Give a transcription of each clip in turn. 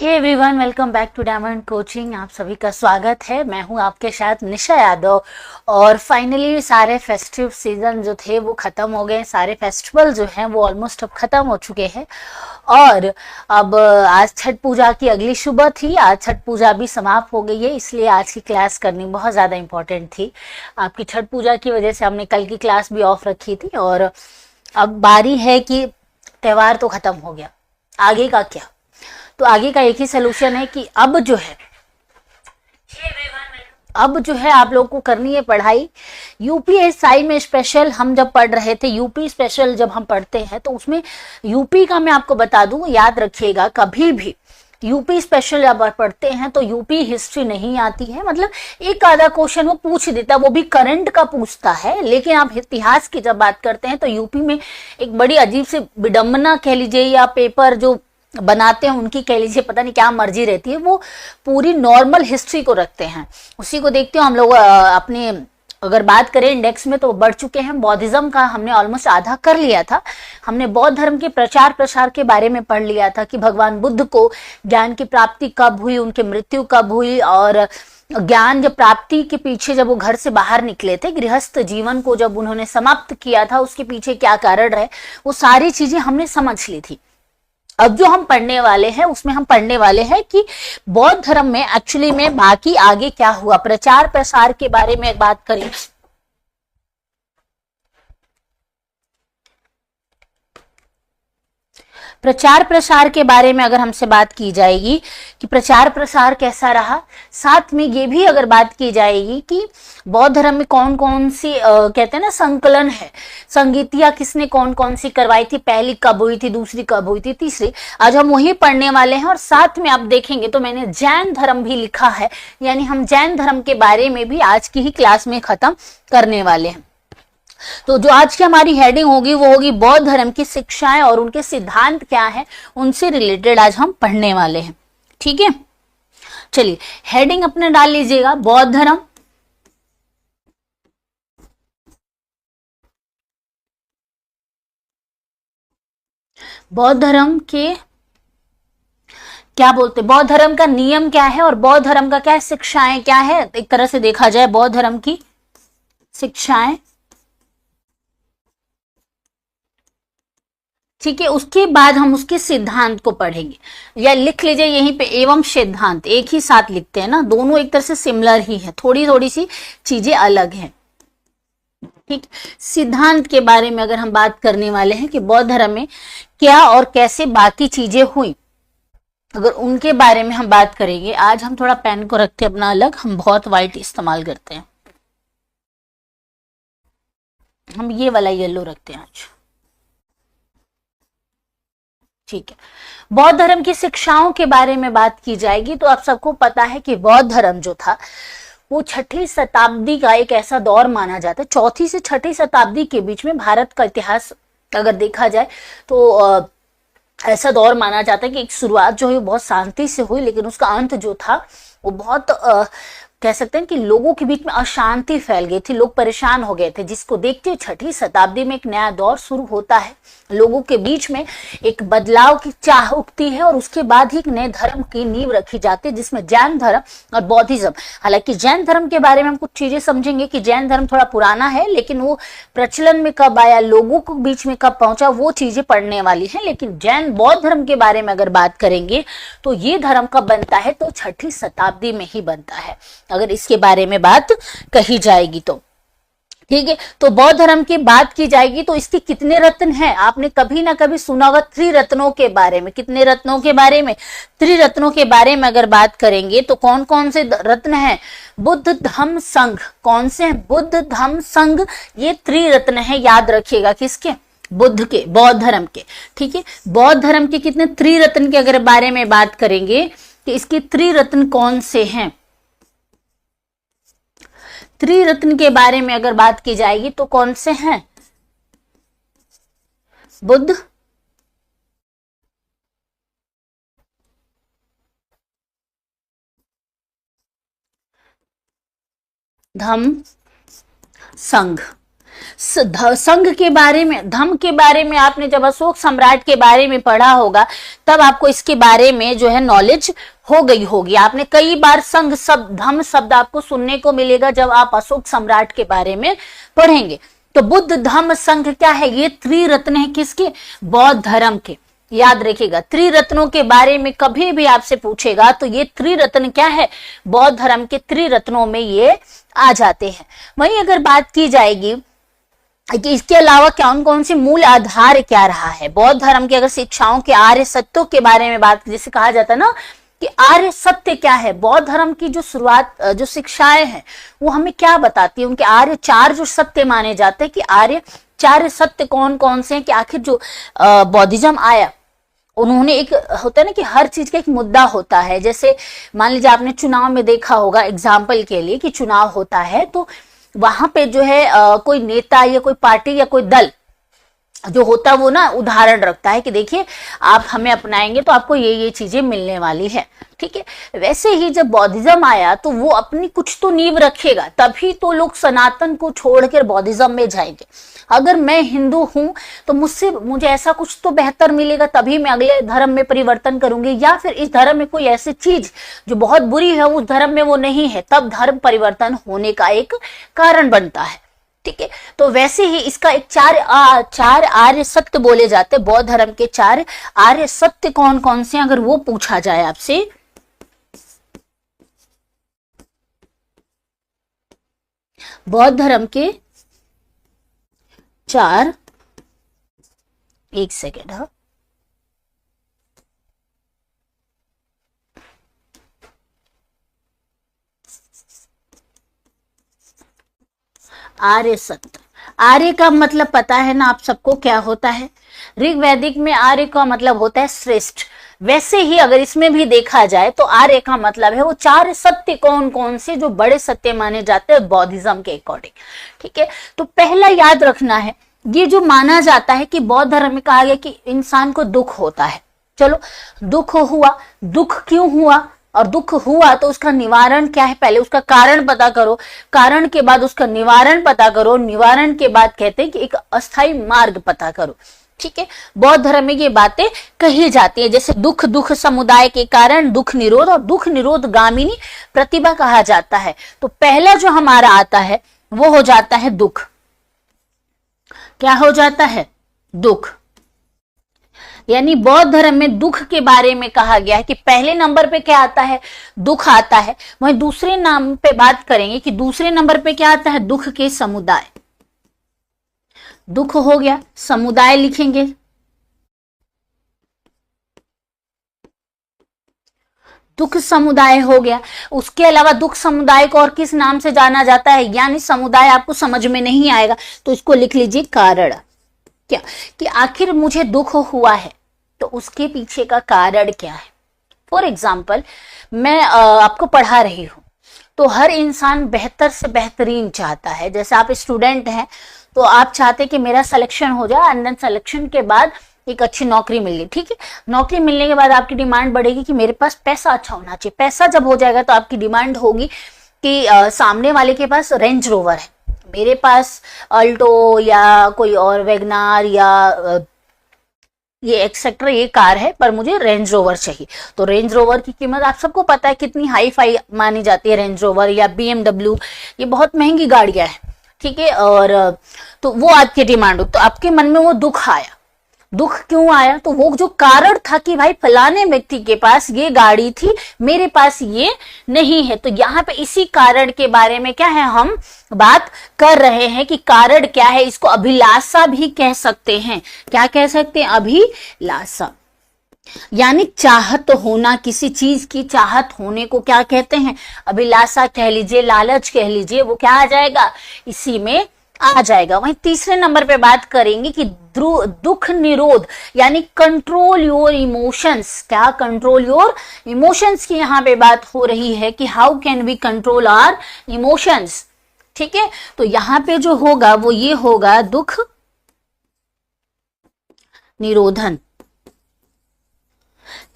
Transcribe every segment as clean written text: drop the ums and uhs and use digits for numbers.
Hey everyone, welcome back to Diamond Coaching. आप सभी का स्वागत है। मैं हूं आपके साथ निशा यादव। और फाइनली सारे फेस्टिव सीजन जो थे वो खत्म हो गए। सारे फेस्टिवल जो हैं वो ऑलमोस्ट अब खत्म हो चुके हैं। और अब आज छठ पूजा की अगली सुबह थी। आज छठ पूजा भी समाप्त हो गई है, इसलिए आज की क्लास करनी बहुत ज़्यादा इम्पोर्टेंट थी। आपकी छठ पूजा की वजह से हमने कल की क्लास भी ऑफ रखी थी। और अब बारी है कि त्योहार तो खत्म हो गया, आगे का क्या। तो आगे का एक ही सोल्यूशन है कि अब जो है आप लोग को करनी है पढ़ाई। यूपीएसआई में स्पेशल हम जब पढ़ रहे थे, यूपी स्पेशल जब हम पढ़ते हैं तो उसमें यूपी का मैं आपको बता दूं, याद रखिएगा कभी भी यूपी स्पेशल जब पढ़ते हैं तो यूपी हिस्ट्री नहीं आती है। मतलब एक आधा क्वेश्चन वो पूछ देता है, वो भी करंट का पूछता है। लेकिन आप इतिहास की जब बात करते हैं तो यूपी में एक बड़ी अजीब सी विडंबना कह लीजिए, या पेपर जो बनाते हैं उनकी कह लीजिए, पता नहीं क्या मर्जी रहती है, वो पूरी नॉर्मल हिस्ट्री को रखते हैं, उसी को देखते हो हम लोग। अपने अगर बात करें इंडेक्स में तो बढ़ चुके हैं। बौद्धिज्म का हमने ऑलमोस्ट आधा कर लिया था। हमने बौद्ध धर्म के प्रचार प्रसार के बारे में पढ़ लिया था कि भगवान बुद्ध को ज्ञान की प्राप्ति कब हुई, उनकी मृत्यु कब हुई, और ज्ञान जब प्राप्ति के पीछे जब वो घर से बाहर निकले थे, गृहस्थ जीवन को जब उन्होंने समाप्त किया था, उसके पीछे क्या कारण रहे, वो सारी चीजें हमने समझ ली थी। अब जो हम पढ़ने वाले हैं उसमें हम पढ़ने वाले हैं कि बौद्ध धर्म में एक्चुअली में बाकी आगे क्या हुआ, प्रचार प्रसार के बारे में बात करें। प्रचार प्रसार के बारे में अगर हमसे बात की जाएगी कि प्रचार प्रसार कैसा रहा, साथ में ये भी अगर बात की जाएगी कि बौद्ध धर्म में कौन कौन सी कहते हैं ना संकलन है, संगीतियां किसने कौन कौन सी करवाई थी, पहली कब हुई थी, दूसरी कब हुई थी, तीसरी, आज हम वही पढ़ने वाले हैं। और साथ में आप देखेंगे तो मैंने जैन धर्म भी लिखा है, यानी हम जैन धर्म के बारे में भी आज की ही क्लास में खत्म करने वाले हैं। तो जो आज की हमारी हेडिंग होगी वो होगी बौद्ध धर्म की शिक्षाएं और उनके सिद्धांत क्या है, उनसे रिलेटेड आज हम पढ़ने वाले हैं। ठीक है, चलिए हेडिंग अपने डाल लीजिएगा, बौद्ध धर्म। बौद्ध धर्म के क्या बोलते, बौद्ध धर्म का नियम क्या है और बौद्ध धर्म का क्या शिक्षाएं क्या है। एक तरह से देखा जाए बौद्ध धर्म की शिक्षाएं, ठीक है। उसके बाद हम उसके सिद्धांत को पढ़ेंगे, या लिख लीजिए यहीं पे एवं सिद्धांत, एक ही साथ लिखते हैं ना, दोनों एक तरह से सिमिलर ही है, थोड़ी थोड़ी सी चीजें अलग हैं। ठीक, सिद्धांत के बारे में अगर हम बात करने वाले हैं कि बौद्ध धर्म में क्या और कैसे बाकी चीजें हुई, अगर उनके बारे में हम बात करेंगे। आज हम थोड़ा पेन को रखते हैं अपना अलग, हम बहुत व्हाइट इस्तेमाल करते हैं, हम ये वाला येलो रखते हैं आज। ठीक है, बौद्ध धर्म की शिक्षाओं के बारे में बात की जाएगी तो आप सबको पता है कि बौद्ध धर्म जो था वो 6ठी शताब्दी का एक ऐसा दौर माना जाता है। 4ठी से 6ठी शताब्दी के बीच में भारत का इतिहास अगर देखा जाए तो ऐसा दौर माना जाता है कि एक शुरुआत जो है बहुत शांति से हुई, लेकिन उसका अंत जो था वो बहुत कह सकते हैं कि लोगों के बीच में अशांति फैल गई थी, लोग परेशान हो गए थे, जिसको देखते हुए 6ठी शताब्दी में एक नया दौर शुरू होता है। लोगों के बीच में एक बदलाव की चाह उठती है और उसके बाद ही एक नए धर्म की नींव रखी जाती है, जिसमें जैन धर्म और बौद्धिज्म। हालांकि जैन धर्म के बारे में हम कुछ चीजें समझेंगे कि जैन धर्म थोड़ा पुराना है, लेकिन वो प्रचलन में कब आया, लोगों के बीच में कब पहुंचा, वो चीजें पढ़ने वाली है। लेकिन जैन बौद्ध धर्म के बारे में अगर बात करेंगे तो ये धर्म कब बनता है, तो 6ठी शताब्दी में ही बनता है, अगर इसके बारे में बात कही जाएगी तो। ठीक है, तो बौद्ध धर्म की बात की जाएगी तो इसके कितने रत्न हैं, आपने कभी ना कभी सुना होगा त्रिरत्नों के बारे में। कितने रत्नों के बारे में, त्रिरत्नों के बारे में अगर बात करेंगे तो कौन कौन से रत्न हैं, बुद्ध धम्म संघ। कौन से हैं, बुद्ध धम्म संघ, ये त्रिरत्न है, याद रखिएगा किसके, बुद्ध के, बौद्ध धर्म के। ठीक है, बौद्ध धर्म के कितने त्रिरत्न के अगर बारे में बात करेंगे कि इसके त्रिरत्न कौन से हैं, त्रिरत्न के बारे में अगर बात की जाएगी तो कौन से हैं, बुद्ध, धम्म, संघ। संघ के बारे में, धम्म के बारे में आपने जब अशोक सम्राट के बारे में पढ़ा होगा तब आपको इसके बारे में जो है नॉलेज हो गई होगी। आपने कई बार संघ शब्द, धम्म शब्द आपको सुनने को मिलेगा जब आप अशोक सम्राट के बारे में पढ़ेंगे। तो बुद्ध धम्म संघ क्या है, ये त्रिरत्न है किसके, बौद्ध धर्म के। याद रखिएगा, त्रिरत्नों के बारे में कभी भी आपसे पूछेगा तो ये त्रिरत्न क्या है, बौद्ध धर्म के त्रिरत्नों में ये आ जाते हैं। वहीं अगर बात की जाएगी कि इसके अलावा कौन कौन से मूल आधार क्या रहा है बौद्ध धर्म की, अगर शिक्षाओं के आर्य सत्यों के बारे में बात, जिसे कहा जाता है ना कि आर्य सत्य क्या है, बौद्ध धर्म की जो शुरुआत, जो शिक्षाएं हैं वो हमें क्या बताती है, उनके आर्य चार जो सत्य माने जाते हैं कि आर्य चार सत्य कौन कौन से हैं। कि आखिर जो बौद्धिज्म आया, उन्होंने एक होता है ना कि हर चीज का एक मुद्दा होता है। जैसे मान लीजिए आपने चुनाव में देखा होगा, एग्जाम्पल के लिए, कि चुनाव होता है तो वहां पे जो है कोई नेता या कोई पार्टी या कोई दल जो होता है वो ना उदाहरण रखता है कि देखिए आप हमें अपनाएंगे तो आपको ये चीजें मिलने वाली है, ठीक है। वैसे ही जब बौद्धिज्म आया तो वो अपनी कुछ तो नींव रखेगा, तभी तो लोग सनातन को छोड़कर बौद्धिज्म में जाएंगे। अगर मैं हिंदू हूं तो मुझे ऐसा कुछ तो बेहतर मिलेगा, तभी मैं अगले धर्म में परिवर्तन करूंगी, या फिर इस धर्म में कोई ऐसी चीज जो बहुत बुरी है उस धर्म में वो नहीं है, तब धर्म परिवर्तन होने का एक कारण बनता है, ठीक है। तो वैसे ही इसका एक चार आर्य सत्य बोले जाते हैं। बौद्ध धर्म के चार आर्य सत्य कौन कौन से, अगर वो पूछा जाए आपसे, बौद्ध धर्म के चार, एक सेकेंड, हाँ, आर्य सत्य। आर्य का मतलब पता है ना आप सबको क्या होता है, ऋग वैदिक में आर्य का मतलब होता है श्रेष्ठ। वैसे ही अगर इसमें भी देखा जाए तो आर्य का मतलब है वो चार सत्य कौन कौन से जो बड़े सत्य माने जाते हैं बौद्धिज्म के अकॉर्डिंग, ठीक है। तो पहला याद रखना है, ये जो माना जाता है कि बौद्ध धर्म में कहा गया कि इंसान को दुख होता है। चलो दुख हुआ, दुख क्यों हुआ, और दुख हुआ तो उसका निवारण क्या है, पहले उसका कारण पता करो, कारण के बाद उसका निवारण पता करो, निवारण के बाद कहते हैं कि एक अस्थायी मार्ग पता करो, ठीक है। बौद्ध धर्म में ये बातें कही जाती है, जैसे दुख समुदाय के कारण दुख निरोध, और दुख निरोध गामिनी प्रतिभा कहा जाता है। तो पहला जो हमारा आता है वो हो जाता है दुख। क्या हो जाता है, दुख। यानी बौद्ध धर्म में दुख के बारे में कहा गया है कि पहले नंबर पे क्या आता है, दुख आता है। वहीं दूसरे नाम पे बात करेंगे कि दूसरे नंबर पे क्या आता है, दुख के समुदाय। दुख हो गया, समुदाय लिखेंगे, दुख समुदाय हो गया। उसके अलावा दुख समुदाय को और किस नाम से जाना जाता है, यानी समुदाय आपको समझ में नहीं आएगा तो इसको लिख लीजिए कारण। क्या कि आखिर मुझे दुख हुआ है तो उसके पीछे का कारण क्या है। फॉर एग्जाम्पल मैं आपको पढ़ा रही हूं तो हर इंसान बेहतर से बेहतरीन चाहता है। जैसे आप स्टूडेंट हैं तो आप चाहते कि मेरा सिलेक्शन हो जाए, एंड देन सिलेक्शन के बाद एक अच्छी नौकरी मिल गई, ठीक है। नौकरी मिलने के बाद आपकी डिमांड बढ़ेगी कि मेरे पास पैसा अच्छा होना चाहिए। पैसा जब हो जाएगा तो आपकी डिमांड होगी कि सामने वाले के पास रेंज रोवर है, मेरे पास अल्टो या कोई और वैगनार या ये एक्सेट्रा ये कार है, पर मुझे रेंज रोवर चाहिए। तो रेंज रोवर की कीमत आप सबको पता है कितनी हाई फाई मानी जाती है, रेंज रोवर या BMW, ये बहुत महंगी गाड़ियां हैं, ठीक है। और तो वो आपकी डिमांड हो, तो आपके मन में वो दुख आया। दुख क्यों आया, तो वो जो कारण था कि भाई फलाने व्यक्ति के पास ये गाड़ी थी, मेरे पास ये नहीं है। तो यहाँ पे इसी कारण के बारे में क्या है, हम बात कर रहे हैं कि कारण क्या है। इसको अभिलाषा भी कह सकते हैं। क्या कह सकते हैं, अभिलाषा, यानी चाहत होना, किसी चीज की चाहत होने को क्या कहते हैं, अभिलाषा कह लीजिए, लालच कह लीजिए, वो क्या आ जाएगा, इसी में आ जाएगा। वहीं तीसरे नंबर पे बात करेंगे कि दुख निरोध, यानी कंट्रोल योर इमोशंस। क्या, कंट्रोल योर इमोशंस की यहाँ पे बात हो रही है कि how can we control our emotions, ठीक है। तो यहाँ पे जो होगा वो ये होगा दुख निरोधन।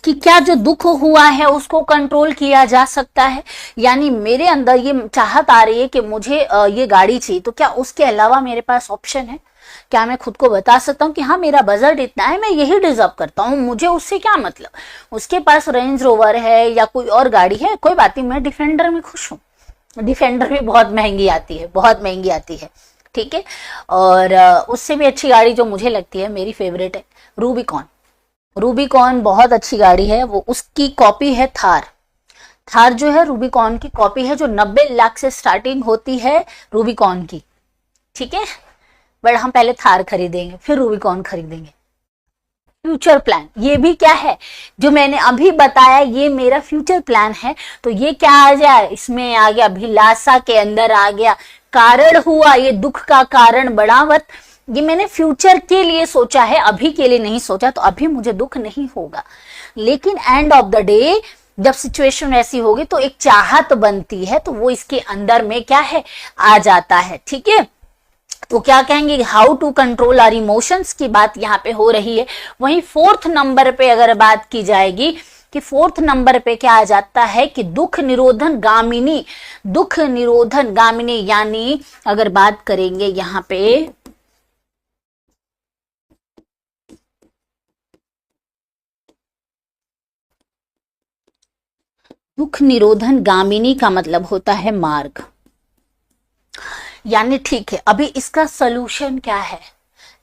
कि क्या जो दुख हुआ है उसको कंट्रोल किया जा सकता है, यानी मेरे अंदर ये चाहत आ रही है कि मुझे ये गाड़ी चाहिए, तो क्या उसके अलावा मेरे पास ऑप्शन है? क्या मैं खुद को बता सकता हूँ कि हाँ मेरा बजट इतना है, मैं यही डिजर्व करता हूँ, मुझे उससे क्या मतलब, उसके पास रेंज रोवर है या कोई और गाड़ी है, कोई बात नहीं, मैं डिफेंडर में खुश हूँ। डिफेंडर भी बहुत महंगी आती है, बहुत महंगी आती है, ठीक है। और उससे भी अच्छी गाड़ी जो मुझे लगती है, मेरी फेवरेट है, रूबिकॉन। रूबिकॉन बहुत अच्छी गाड़ी है, वो उसकी कॉपी है थार। थार जो है रूबिकॉन की कॉपी है, जो 90 लाख से स्टार्टिंग होती है रूबिकॉन की, ठीक है। बट हम पहले थार खरीदेंगे, फिर रूबिकॉन खरीदेंगे। फ्यूचर प्लान ये भी क्या है, जो मैंने अभी बताया, ये मेरा फ्यूचर प्लान है। तो ये क्या आ जाए, इसमें आ गया अभिलाषा के अंदर आ गया, कारण हुआ, ये दुख का कारण बढ़ावत, ये मैंने फ्यूचर के लिए सोचा है, अभी के लिए नहीं सोचा, तो अभी मुझे दुख नहीं होगा। लेकिन एंड ऑफ द डे जब सिचुएशन ऐसी होगी तो एक चाहत बनती है, तो वो इसके अंदर में क्या है, आ जाता है, ठीक है। तो क्या कहेंगे, how to control our emotions की बात यहाँ पे हो रही है। वहीं फोर्थ नंबर पे अगर बात की जाएगी कि फोर्थ नंबर पे क्या आ जाता है कि दुख निरोधन गामिनी। दुख निरोधन गामिनी यानी अगर बात करेंगे यहाँ पे दुख निरोधन गामिनी का मतलब होता है मार्ग, यानी ठीक है, अभी इसका सलूशन क्या है,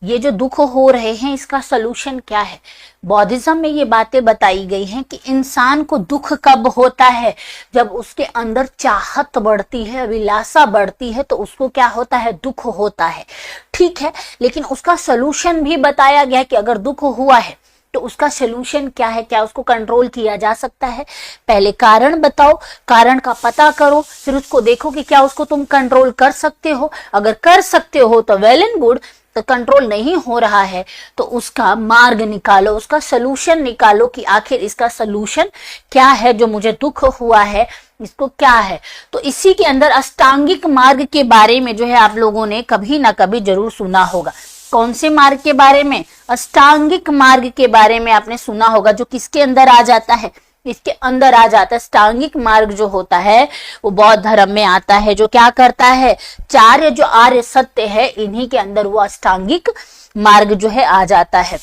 ये जो दुख हो रहे हैं इसका सलूशन क्या है। बौद्धिज्म में ये बातें बताई गई हैं कि इंसान को दुख कब होता है, जब उसके अंदर चाहत बढ़ती है, अभिलाषा बढ़ती है, तो उसको क्या होता है, दुख होता है, ठीक है। लेकिन उसका सलूशन भी बताया गया कि अगर दुख हुआ है तो उसका सोल्यूशन क्या है, क्या उसको कंट्रोल किया जा सकता है। पहले कारण बताओ, कारण का पता करो, फिर उसको देखो कि क्या उसको तुम कंट्रोल कर सकते हो। अगर कर सकते हो तो वेल एंड गुड, तो कंट्रोल नहीं हो रहा है तो उसका मार्ग निकालो, उसका सोल्यूशन निकालो कि आखिर इसका सोल्यूशन क्या है, जो मुझे दुख हुआ है इसको क्या है। तो इसी के अंदर अष्टांगिक मार्ग के बारे में जो है आप लोगों ने कभी ना कभी जरूर सुना होगा। कौन से मार्ग के बारे में, अष्टांगिक मार्ग के बारे में आपने सुना होगा, जो किसके अंदर आ जाता है, इसके अंदर आ जाता है। अष्टांगिक मार्ग जो होता है वो बौद्ध धर्म में आता है, जो क्या करता है, चार जो आर्य सत्य है इन्हीं के अंदर वो अष्टांगिक मार्ग जो है आ जाता है,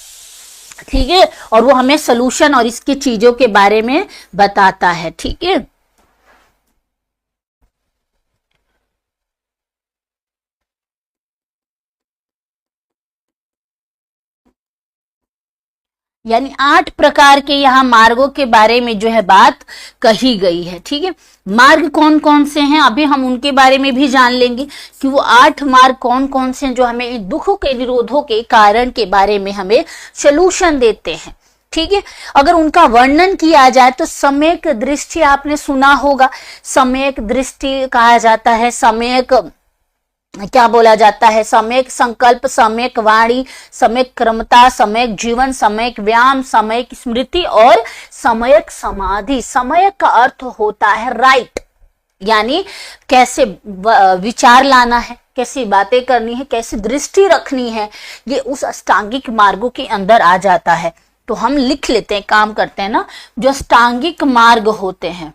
ठीक है। और वो हमें सोल्यूशन और इसकी चीजों के बारे में बताता है, ठीक है। यानी 8 प्रकार के यहाँ मार्गों के बारे में जो है बात कही गई है, ठीक है। मार्ग कौन कौन से हैं अभी हम उनके बारे में भी जान लेंगे कि वो 8 मार्ग कौन कौन से हैं जो हमें दुखों के निरोधों के कारण के बारे में हमें सोल्यूशन देते हैं, ठीक है। अगर उनका वर्णन किया जाए तो सम्यक दृष्टि आपने सुना होगा, सम्यक दृष्टि कहा जाता है, सम्यक क्या बोला जाता है, सम्यक संकल्प, सम्यक वाणी, सम्यक क्रमता, सम्यक जीवन, सम्यक व्यायाम, सम्यक स्मृति और सम्यक समाधि। सम्यक का अर्थ होता है राइट, यानी कैसे विचार लाना है, कैसी बातें करनी है, कैसी दृष्टि रखनी है, ये उस अष्टांगिक मार्गों के अंदर आ जाता है। तो हम लिख लेते हैं, काम करते हैं ना, जो अष्टांगिक मार्ग होते हैं।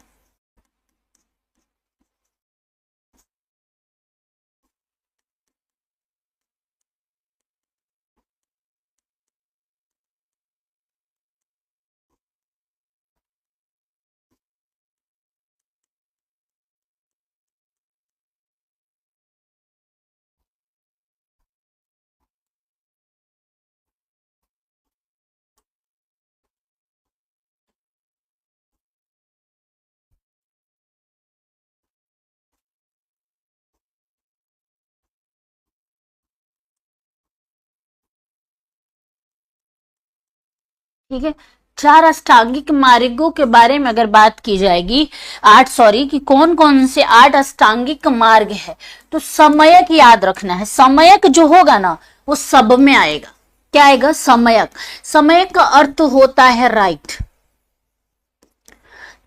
ठीक है, 4 अष्टांगिक मार्गों के बारे में अगर बात की जाएगी, 8 सॉरी, कि कौन कौन से 8 अष्टांगिक मार्ग है, तो समयक याद रखना है। समयक जो होगा ना वो सब में आएगा। क्या आएगा, समयक। समयक का अर्थ होता है राइट,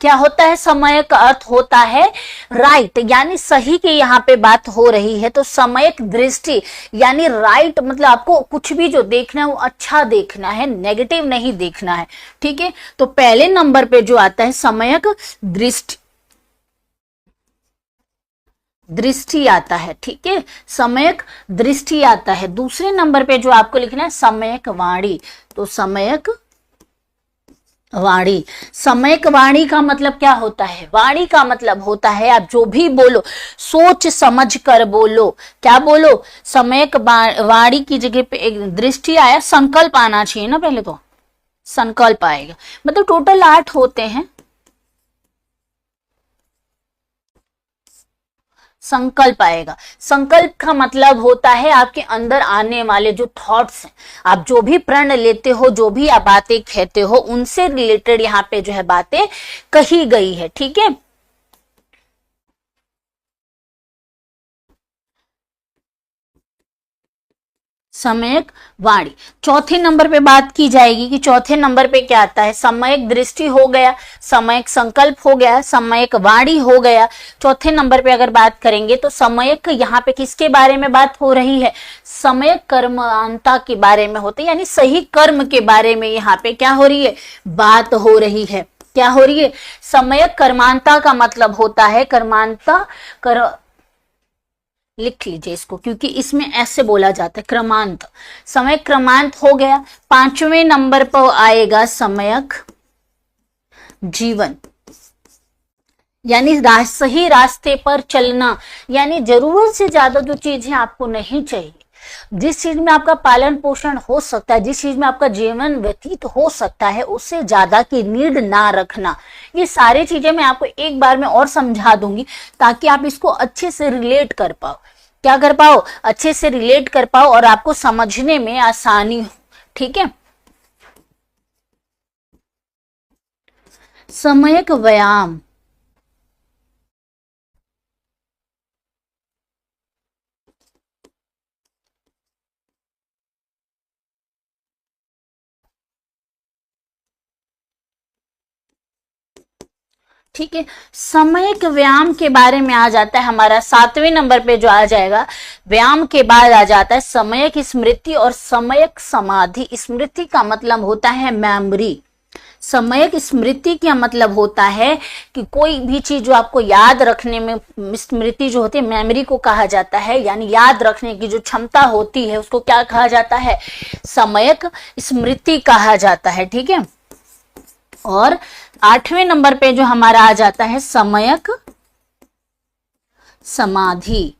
क्या होता है? समय का अर्थ होता है राइट, यानी सही की यहाँ पे बात हो रही है। तो समयक दृष्टि यानी राइट, मतलब आपको कुछ भी जो देखना है वो अच्छा देखना है, नेगेटिव नहीं देखना है। ठीक है, तो पहले नंबर पे जो आता है समयक दृष्टि, दृष्टि आता है। ठीक है, समयक दृष्टि आता है। दूसरे नंबर पे जो आपको लिखना है समयक वाणी, तो समयक वाणी। समयक वाणी का मतलब क्या होता है? वाणी का मतलब होता है आप जो भी बोलो सोच समझ कर बोलो। क्या बोलो? समयक वाणी की जगह पे एक दृष्टि आया, संकल्प आना चाहिए ना, पहले तो संकल्प आएगा। मतलब टोटल 8 होते हैं। संकल्प आएगा। संकल्प का मतलब होता है आपके अंदर आने वाले जो थॉट्स हैं, आप जो भी प्रण लेते हो, जो भी आप बातें कहते हो, उनसे रिलेटेड यहाँ पे जो है बातें कही गई है। ठीक है, समयक वाणी। चौथे नंबर पे बात की जाएगी कि चौथे नंबर पे क्या आता है? समयक दृष्टि हो गया, समयक संकल्प हो गया, समयक वाणी हो गया। चौथे नंबर पे अगर बात करेंगे तो समयक यहाँ पे किसके बारे में बात हो रही है? समयक कर्मांता के बारे में होते, यानी सही कर्म के बारे में यहाँ पे क्या हो रही है? बात हो रही है। क्या हो रही है? समयक कर्मांता का मतलब होता है, कर्मांता लिख लीजिए इसको, क्योंकि इसमें ऐसे बोला जाता है क्रमांत। समय क्रमांत हो गया। पांचवें नंबर पर आएगा समयक जीवन, यानी सही रास्ते पर चलना, यानी जरूरत से ज्यादा जो चीजें आपको नहीं चाहिए, जिस चीज में आपका पालन पोषण हो सकता है, जिस चीज में आपका जीवन व्यतीत हो सकता है, उससे ज्यादा की नीड ना रखना। ये सारी चीजें मैं आपको एक बार में और समझा दूंगी ताकि आप इसको अच्छे से रिलेट कर पाओ। क्या कर पाओ? अच्छे से रिलेट कर पाओ और आपको समझने में आसानी हो। ठीक है, समयक व्यायाम। ठीक है, समयक व्यायाम के बारे में आ जाता है हमारा 7वें नंबर पे जो आ जाएगा। व्यायाम के बाद आ जाता है समयक स्मृति और समयक समाधि। स्मृति का मतलब होता है मेमोरी, समयक स्मृति का मतलब होता है कि कोई भी चीज जो आपको याद रखने में, स्मृति जो होती है मेमोरी को कहा जाता है, यानी याद रखने की जो क्षमता होती है उसको क्या कहा जाता है? समयक स्मृति कहा जाता है। ठीक है, और 8वें नंबर पे जो हमारा आ जाता है समयक समाधि।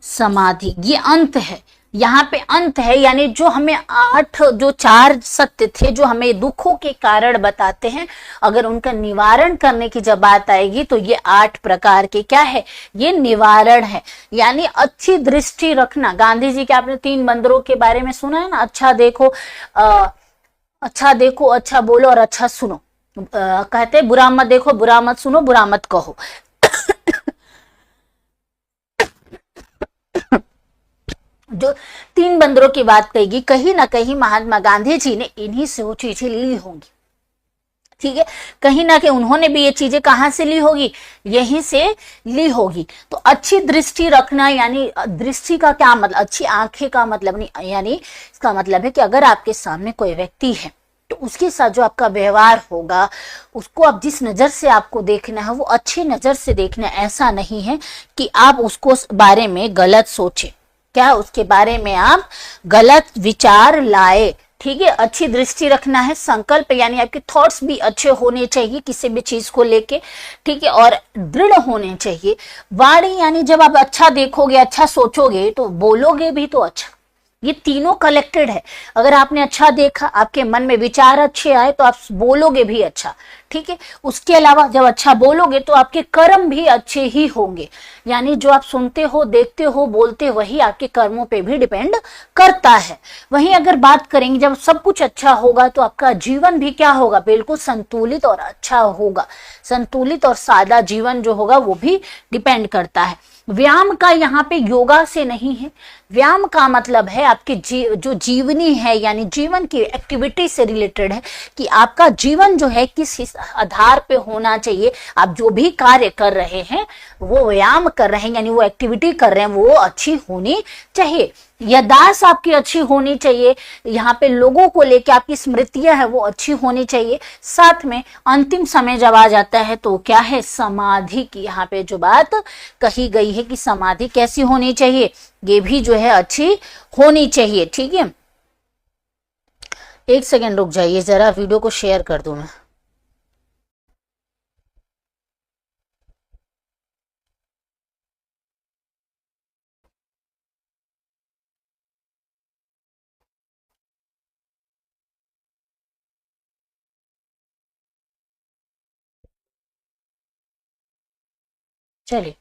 समाधि ये अंत है, यहाँ पे अंत है, यानी जो हमें 8 जो 4 सत्य थे जो हमें दुखों के कारण बताते हैं, अगर उनका निवारण करने की जब बात आएगी तो ये 8 प्रकार के क्या है? ये निवारण है। यानी अच्छी दृष्टि रखना। गांधी जी के आपने 3 बंदरों के बारे में सुना है ना, अच्छा देखो, अच्छा देखो, अच्छा बोलो और अच्छा सुनो। कहते बुरा मत देखो, बुरा मत सुनो, बुरा मत कहो। जो 3 बंदरों की बात कहेगी, कहीं ना कहीं महात्मा गांधी जी ने इन्हीं से वो चीजें ली होंगी। ठीक है, कहीं ना कहीं उन्होंने भी ये चीजें कहां से ली होगी? यहीं से ली होगी। तो अच्छी दृष्टि रखना, यानी दृष्टि का क्या मतलब? अच्छी आंखें का मतलब नहीं, यानी इसका मतलब है कि अगर आपके सामने कोई व्यक्ति है तो उसके साथ जो आपका व्यवहार होगा, उसको आप जिस नजर से आपको देखना है वो अच्छी नजर से देखना है। ऐसा नहीं है कि आप उसको उस बारे में गलत सोचे, क्या उसके बारे में आप गलत विचार लाए। ठीक है, अच्छी दृष्टि रखना है। संकल्प यानी आपके थॉट्स भी अच्छे होने चाहिए किसी भी चीज को लेके। ठीक है, और दृढ़ होने चाहिए। वाणी यानी जब आप अच्छा देखोगे, अच्छा सोचोगे तो बोलोगे भी तो अच्छा। ये तीनों कलेक्टेड है। अगर आपने अच्छा देखा, आपके मन में विचार अच्छे आए तो आप बोलोगे भी अच्छा। ठीक है। उसके अलावा जब अच्छा बोलोगे तो आपके कर्म भी अच्छे ही होंगे, यानी जो आप सुनते हो, देखते हो, बोलते हो, वही आपके कर्मों पे भी डिपेंड करता है। वहीं अगर बात करेंगे जब सब कुछ अच्छा होगा तो आपका जीवन भी क्या होगा, बिल्कुल संतुलित और अच्छा होगा। संतुलित और सादा जीवन जो होगा वो भी डिपेंड करता है। व्यायाम का यहाँ पे योगा से नहीं है, व्यायाम का मतलब है आपके जो जीवनी है, यानी जीवन की एक्टिविटी से रिलेटेड है कि आपका जीवन जो है किस आधार पे होना चाहिए। आप जो भी कार्य कर रहे हैं, वो व्यायाम कर रहे हैं, यानी वो एक्टिविटी कर रहे हैं, वो अच्छी होनी चाहिए। याददाश्त आपकी अच्छी होनी चाहिए, यहाँ पे लोगों को लेके आपकी स्मृतियां है वो अच्छी होनी चाहिए। साथ में अंतिम समय जब आ जाता है तो क्या है, समाधि की यहाँ पे जो बात कही गई है कि समाधि कैसी होनी चाहिए, ये भी जो है अच्छी होनी चाहिए। ठीक है, एक सेकेंड रुक जाइए जरा, वीडियो को शेयर कर दूं मैं। चलिए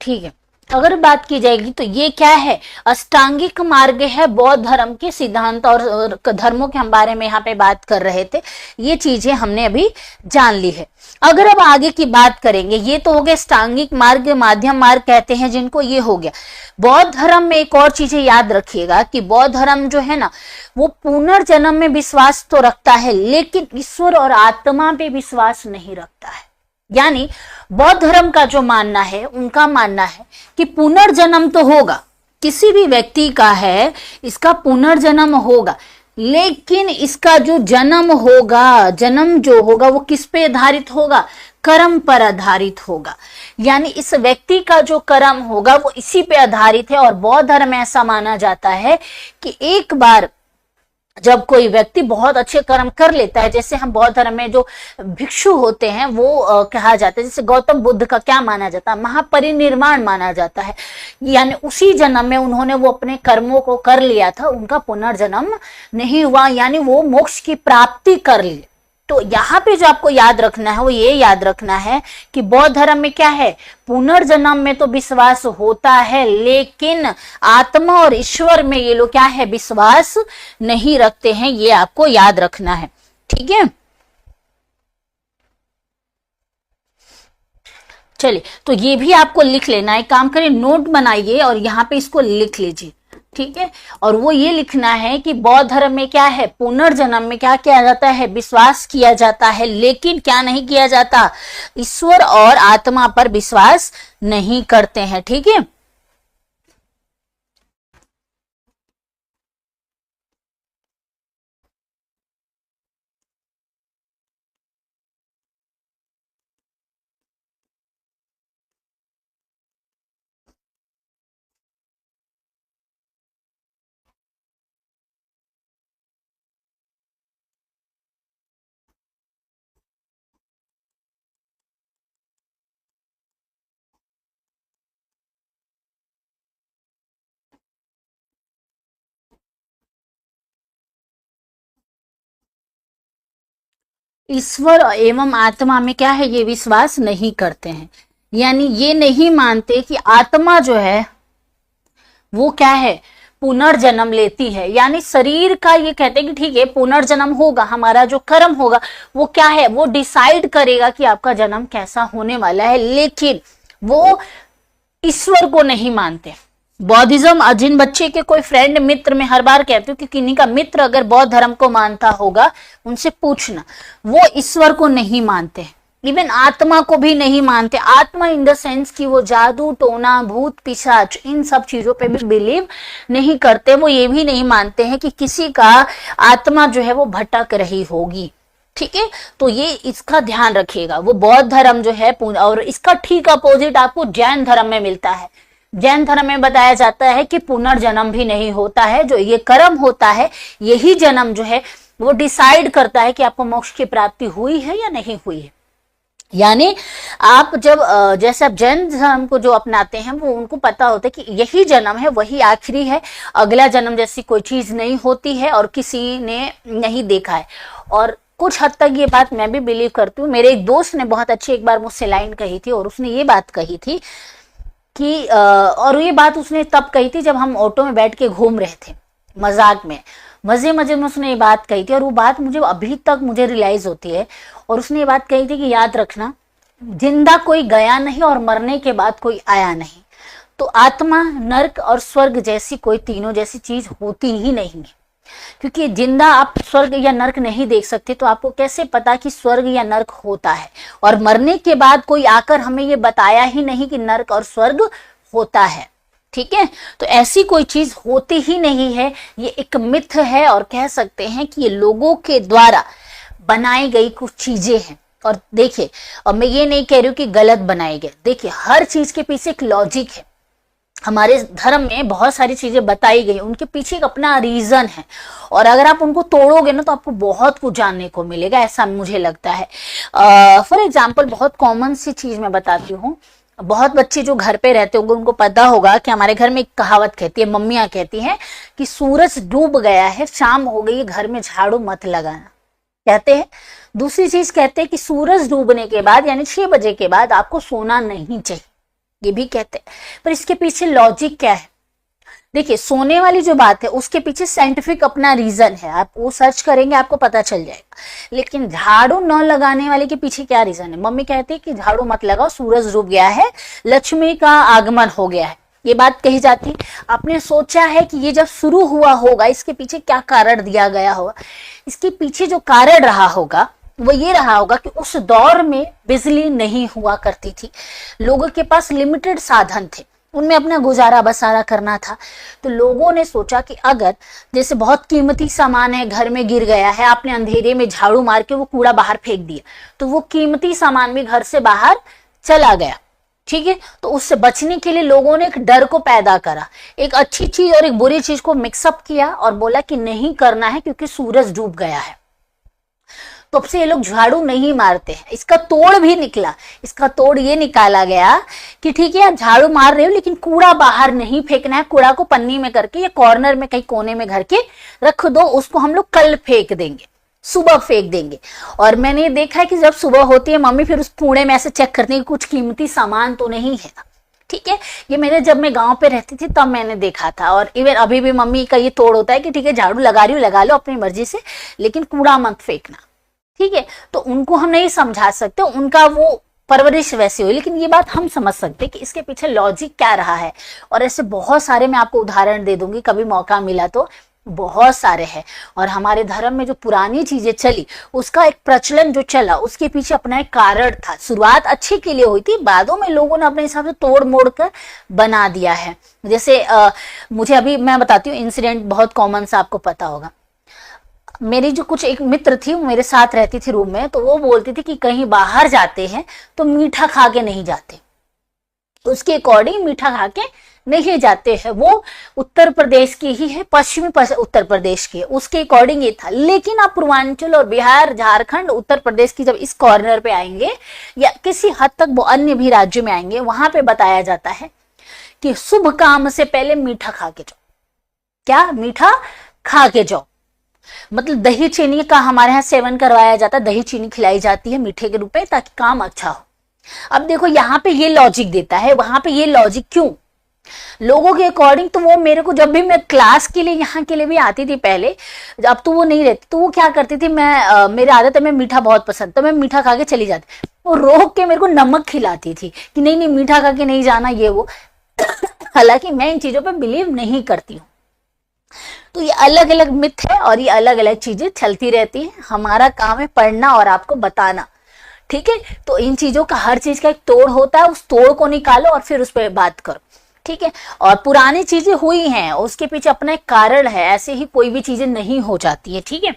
ठीक है, अगर बात की जाएगी तो ये क्या है, अष्टांगिक मार्ग है बौद्ध धर्म के सिद्धांत और धर्मों के हम बारे में यहाँ पे बात कर रहे थे। ये चीजें हमने अभी जान ली है। अगर अब आगे की बात करेंगे, ये तो हो गया अष्टांगिक मार्ग, माध्यम मार्ग कहते हैं जिनको, ये हो गया। बौद्ध धर्म में एक और चीजें याद रखिएगा कि बौद्ध धर्म जो है ना वो पुनर्जन्म में विश्वास तो रखता है, लेकिन ईश्वर और आत्मा पे विश्वास नहीं रखता है। यानी बौद्ध धर्म का जो मानना है, उनका मानना है कि पुनर्जन्म तो होगा, किसी भी व्यक्ति का है इसका पुनर्जन्म होगा, लेकिन इसका जो जन्म होगा, जन्म जो होगा वो किस पे आधारित होगा, कर्म पर आधारित होगा। यानी इस व्यक्ति का जो कर्म होगा वो इसी पे आधारित है। और बौद्ध धर्म में ऐसा माना जाता है कि एक बार जब कोई व्यक्ति बहुत अच्छे कर्म कर लेता है, जैसे हम बौद्ध धर्म में जो भिक्षु होते हैं वो कहा जाता है, जैसे गौतम बुद्ध का क्या माना जाता है, महापरिनिर्वाण माना जाता है। यानी उसी जन्म में उन्होंने वो अपने कर्मों को कर लिया था, उनका पुनर्जन्म नहीं हुआ, यानी वो मोक्ष की प्राप्ति कर ली। तो यहाँ पे जो आपको याद रखना है वो ये याद रखना है कि बौद्ध धर्म में क्या है, पुनर्जन्म में तो विश्वास होता है, लेकिन आत्मा और ईश्वर में ये लोग क्या है, विश्वास नहीं रखते हैं। ये आपको याद रखना है। ठीक है, चलिए तो ये भी आपको लिख लेना है। काम करें, नोट बनाइए और यहाँ पे इसको लिख लीजिए। ठीक है, और वो ये लिखना है कि बौद्ध धर्म में क्या है, पुनर्जन्म में क्या किया जाता है, विश्वास किया जाता है, लेकिन क्या नहीं किया जाता, ईश्वर और आत्मा पर विश्वास नहीं करते हैं। ठीक है, ईश्वर एवं आत्मा में क्या है, ये विश्वास नहीं करते हैं। यानी ये नहीं मानते कि आत्मा जो है वो क्या है, पुनर्जन्म लेती है। यानी शरीर का ये कहते हैं कि ठीक है पुनर्जन्म होगा, हमारा जो कर्म होगा वो क्या है, वो डिसाइड करेगा कि आपका जन्म कैसा होने वाला है, लेकिन वो ईश्वर को नहीं मानते। बौद्धिज्म, जिन बच्चे के कोई फ्रेंड मित्र, में हर बार कहती हूँ कि किन्हीं का मित्र अगर बौद्ध धर्म को मानता होगा उनसे पूछना, वो ईश्वर को नहीं मानते, इवन आत्मा को भी नहीं मानते। आत्मा इन द सेंस कि वो जादू टोना भूत पिशाच इन सब चीजों पे भी बिलीव नहीं करते। वो ये भी नहीं मानते हैं कि किसी का आत्मा जो है वो भटक रही होगी। ठीक है, तो ये इसका ध्यान रखिएगा। वो बौद्ध धर्म जो है, और इसका ठीक अपोजिट आपको जैन धर्म में मिलता है। जैन धर्म में बताया जाता है कि पुनर्जन्म भी नहीं होता है, जो ये कर्म होता है यही जन्म जो है वो डिसाइड करता है कि आपको मोक्ष की प्राप्ति हुई है या नहीं हुई है। यानी आप जब जैसे आप जैन धर्म को जो अपनाते हैं वो उनको पता होता है कि यही जन्म है, वही आखिरी है, अगला जन्म जैसी कोई चीज नहीं होती है और किसी ने नहीं देखा है। और कुछ हद तक ये बात मैं भी बिलीव करती हूँ। मेरे एक दोस्त ने बहुत अच्छी एक बार मुझसे लाइन कही थी और उसने ये बात कही थी कि और ये बात उसने तब कही थी जब हम ऑटो में बैठ के घूम रहे थे, मजाक में, मजे मजे में उसने ये बात कही थी और वो बात मुझे अभी तक मुझे रियलाइज होती है। और उसने ये बात कही थी कि याद रखना, जिंदा कोई गया नहीं और मरने के बाद कोई आया नहीं, तो आत्मा, नर्क और स्वर्ग जैसी कोई तीनों जैसी चीज होती ही नहीं है। क्योंकि जिंदा आप स्वर्ग या नर्क नहीं देख सकते, तो आपको कैसे पता कि स्वर्ग या नर्क होता है। और मरने के बाद कोई आकर हमें ये बताया ही नहीं कि नर्क और स्वर्ग होता है। ठीक है, तो ऐसी कोई चीज होती ही नहीं है, ये एक मिथ है और कह सकते हैं कि ये लोगों के द्वारा बनाई गई कुछ चीजें हैं। और देखिए, और मैं ये नहीं कह रही हूँ कि गलत बनाई गई, देखिए हर चीज के पीछे एक लॉजिक है। हमारे धर्म में बहुत सारी चीजें बताई गई, उनके पीछे एक अपना रीजन है और अगर आप उनको तोड़ोगे ना तो आपको बहुत कुछ जानने को मिलेगा, ऐसा मुझे लगता है। फॉर एग्जाम्पल बहुत कॉमन सी चीज मैं बताती हूँ। बहुत बच्चे जो घर पे रहते होंगे उनको पता होगा कि हमारे घर में एक कहावत कहती है, मम्मियां कहती हैं कि सूरज डूब गया है, शाम हो गई, घर में झाड़ू मत लगाना, कहते हैं। दूसरी चीज कहते हैं कि सूरज डूबने के बाद यानी 6 बजे के बाद आपको सोना नहीं चाहिए, ये भी कहते हैं। पर इसके पीछे लॉजिक क्या है? देखिए, सोने वाली जो बात है उसके पीछे साइंटिफिक अपना रीजन है, आप वो सर्च करेंगे आपको पता चल जाएगा। लेकिन झाड़ू न लगाने वाले के पीछे क्या रीजन है? मम्मी कहती है कि झाड़ू मत लगाओ, सूरज डूब गया है, लक्ष्मी का आगमन हो गया है, ये बात कही जाती है। आपने सोचा है कि ये जब शुरू हुआ होगा इसके पीछे क्या कारण दिया गया होगा? इसके पीछे जो कारण रहा होगा वो ये रहा होगा कि उस दौर में बिजली नहीं हुआ करती थी, लोगों के पास लिमिटेड साधन थे, उनमें अपना गुजारा बसारा करना था। तो लोगों ने सोचा कि अगर जैसे बहुत कीमती सामान है घर में गिर गया है, आपने अंधेरे में झाड़ू मार के वो कूड़ा बाहर फेंक दिया, तो वो कीमती सामान भी घर से बाहर चला गया। ठीक है, तो उससे बचने के लिए लोगों ने एक डर को पैदा करा, एक अच्छी चीज और एक बुरी चीज को मिक्सअप किया और बोला कि नहीं करना है क्योंकि सूरज डूब गया है। तब से ये लोग झाड़ू नहीं मारते हैं। इसका तोड़ भी निकला, इसका तोड़ ये निकाला गया कि ठीक है आप झाड़ू मार रहे हो लेकिन कूड़ा बाहर नहीं फेंकना है, कूड़ा को पन्नी में करके या कॉर्नर में कहीं कोने में घर के रख दो, उसको हम लोग कल फेंक देंगे, सुबह फेंक देंगे। और मैंने देखा है कि जब सुबह होती है मम्मी फिर उस कूड़े में ऐसे चेक करती है कि कुछ कीमती सामान तो नहीं है। ठीक है, ये मैंने जब मैं गांव पे रहती थी तब मैंने देखा था। और इवन अभी भी मम्मी का ये तोड़ होता है कि ठीक है झाड़ू लगा रही हो लगा लो अपनी मर्जी से, लेकिन कूड़ा मत फेंकना। ठीक है, तो उनको हम नहीं समझा सकते, उनका वो परवरिश वैसी हुई, लेकिन ये बात हम समझ सकते कि इसके पीछे लॉजिक क्या रहा है। और ऐसे बहुत सारे मैं आपको उदाहरण दे दूंगी, कभी मौका मिला तो, बहुत सारे हैं। और हमारे धर्म में जो पुरानी चीजें चली उसका एक प्रचलन जो चला उसके पीछे अपना एक कारण था। शुरुआत अच्छे के लिए हुई थी, बादों में लोगों ने अपने हिसाब से तोड़ मोड़ कर बना दिया है। जैसे मुझे अभी मैं बताती हूँ इंसिडेंट, बहुत कॉमन सा आपको पता होगा। मेरी जो कुछ एक मित्र थी वो मेरे साथ रहती थी रूम में, तो वो बोलती थी कि कहीं बाहर जाते हैं तो मीठा खा के नहीं जाते, उसके अकॉर्डिंग मीठा खा के नहीं जाते हैं। वो उत्तर प्रदेश की ही है, पश्चिमी उत्तर प्रदेश की है, उसके अकॉर्डिंग ये था। लेकिन आप पूर्वांचल और बिहार, झारखंड, उत्तर प्रदेश की जब इस कॉर्नर पे आएंगे या किसी हद तक वो अन्य भी राज्यों में आएंगे, वहां पे बताया जाता है कि शुभ काम से पहले मीठा खा के जाओ। क्या? मीठा खा के जाओ। मतलब दही चीनी का हमारे यहाँ सेवन करवाया जाता है, दही चीनी खिलाई जाती है मीठे के रूप में ताकि काम अच्छा हो। अब देखो यहाँ पे ये लॉजिक देता है, वहां पे ये लॉजिक क्यों? लोगों के अकॉर्डिंग। तो वो मेरे को जब भी मैं क्लास के लिए यहाँ के लिए भी आती थी पहले, अब तो वो नहीं रहती, तो वो क्या करती थी, मैं मेरी आदत है मैं मीठा बहुत पसंद, तो मैं मीठा खा के चली जाती, वो रोक के मेरे को नमक खिलाती थी कि नहीं नहीं मीठा खा के नहीं जाना ये वो। हालांकि मैं इन चीजों पर बिलीव नहीं करती हूँ। तो ये अलग अलग मिथ है और ये अलग अलग चीजें चलती रहती हैं। हमारा काम है पढ़ना और आपको बताना। ठीक है, तो इन चीजों का हर चीज का एक तोड़ होता है, उस तोड़ को निकालो और फिर उस पर बात करो। ठीक है, और पुरानी चीजें हुई हैं उसके पीछे अपना एक कारण है, ऐसे ही कोई भी चीजें नहीं हो जाती है। ठीक है,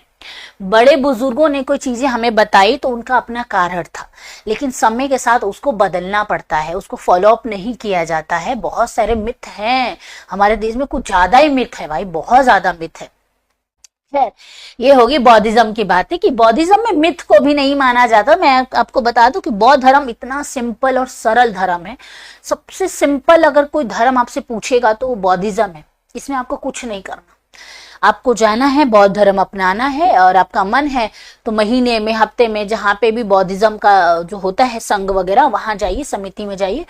बड़े बुजुर्गों ने कोई चीजें हमें बताई तो उनका अपना कारण था, लेकिन समय के साथ उसको बदलना पड़ता है, उसको फॉलो अप नहीं किया जाता है। बहुत सारे मिथ हैं हमारे देश में, कुछ ज्यादा ही मिथ है भाई, बहुत ज्यादा मिथ है। खैर, ये होगी बौद्धिज्म की बात है कि बौद्धिज्म में मिथ को भी नहीं माना जाता। मैं आपको बता दूं कि बौद्ध धर्म इतना सिंपल और सरल धर्म है। सबसे सिंपल अगर कोई धर्म आपसे पूछेगा तो वो बौद्धिज्म है। इसमें आपको कुछ नहीं करना, आपको जाना है, बौद्ध धर्म अपनाना है और आपका मन है तो महीने में, हफ्ते में, जहाँ पे भी बौद्धिज्म का जो होता है संघ वगैरह, वहां जाइए, समिति में जाइए,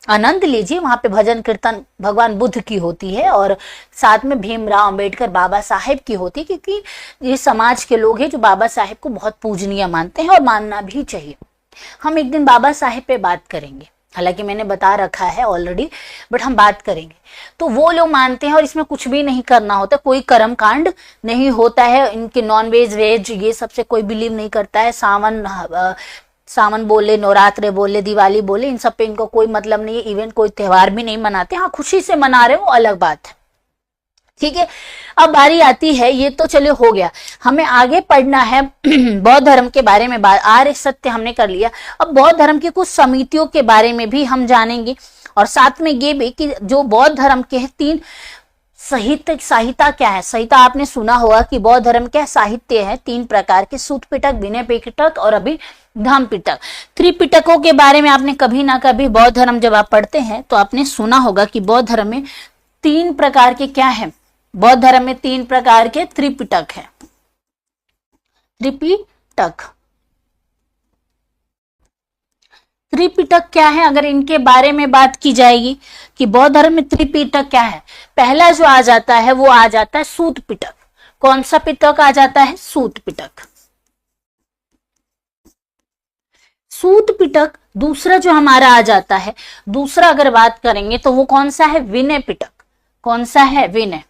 आनंद लीजिए। वहां पे भजन कीर्तन भगवान बुद्ध की होती है और साथ में भीमराव अंबेडकर बाबा साहेब की होती है, क्योंकि ये समाज के लोग हैं जो बाबा साहेब को बहुत पूजनीय मानते हैं और मानना भी चाहिए। हम एक दिन बाबा साहेब पे बात करेंगे, हालांकि मैंने बता रखा है ऑलरेडी, बट हम बात करेंगे। तो वो लोग मानते हैं और इसमें कुछ भी नहीं करना होता, कोई कर्म कांड नहीं होता है, इनके नॉन वेज वेज ये सबसे कोई बिलीव नहीं करता है। सावन बोले, नवरात्रे बोले, दिवाली बोले, इन सब पे इनको कोई मतलब नहीं है। इवन कोई त्योहार भी नहीं मनाते, हाँ खुशी से मना रहे हो अलग बात है, ठीक है। अब बारी आती है, ये तो चलो हो गया, हमें आगे पढ़ना है बौद्ध धर्म के बारे में। आर्य सत्य हमने कर लिया, अब बौद्ध धर्म की कुछ समितियों के बारे में भी हम जानेंगे और साथ में ये भी कि जो बौद्ध धर्म के 3 संहिता क्या है। संहिता आपने सुना होगा कि बौद्ध धर्म क्या साहित्य है 3 प्रकार के, सूत पिटक, विनय पिटक और अभिधम्म पिटक। त्रिपिटकों के बारे में आपने कभी ना कभी बौद्ध धर्म जब आप पढ़ते हैं तो आपने सुना होगा कि बौद्ध धर्म में 3 प्रकार के क्या है, बौद्ध धर्म में 3 प्रकार के त्रिपिटक है। त्रिपिटक क्या है, अगर इनके बारे में बात की जाएगी कि बौद्ध धर्म में त्रिपिटक क्या है, पहला जो आ जाता है वो आ जाता है सूत पिटक। कौन सा पिटक आ जाता है? सूत पिटक। सूत पिटक। दूसरा जो हमारा आ जाता है, दूसरा अगर बात करेंगे तो वो कौन सा है? विनय पिटक। कौन सा है? विनय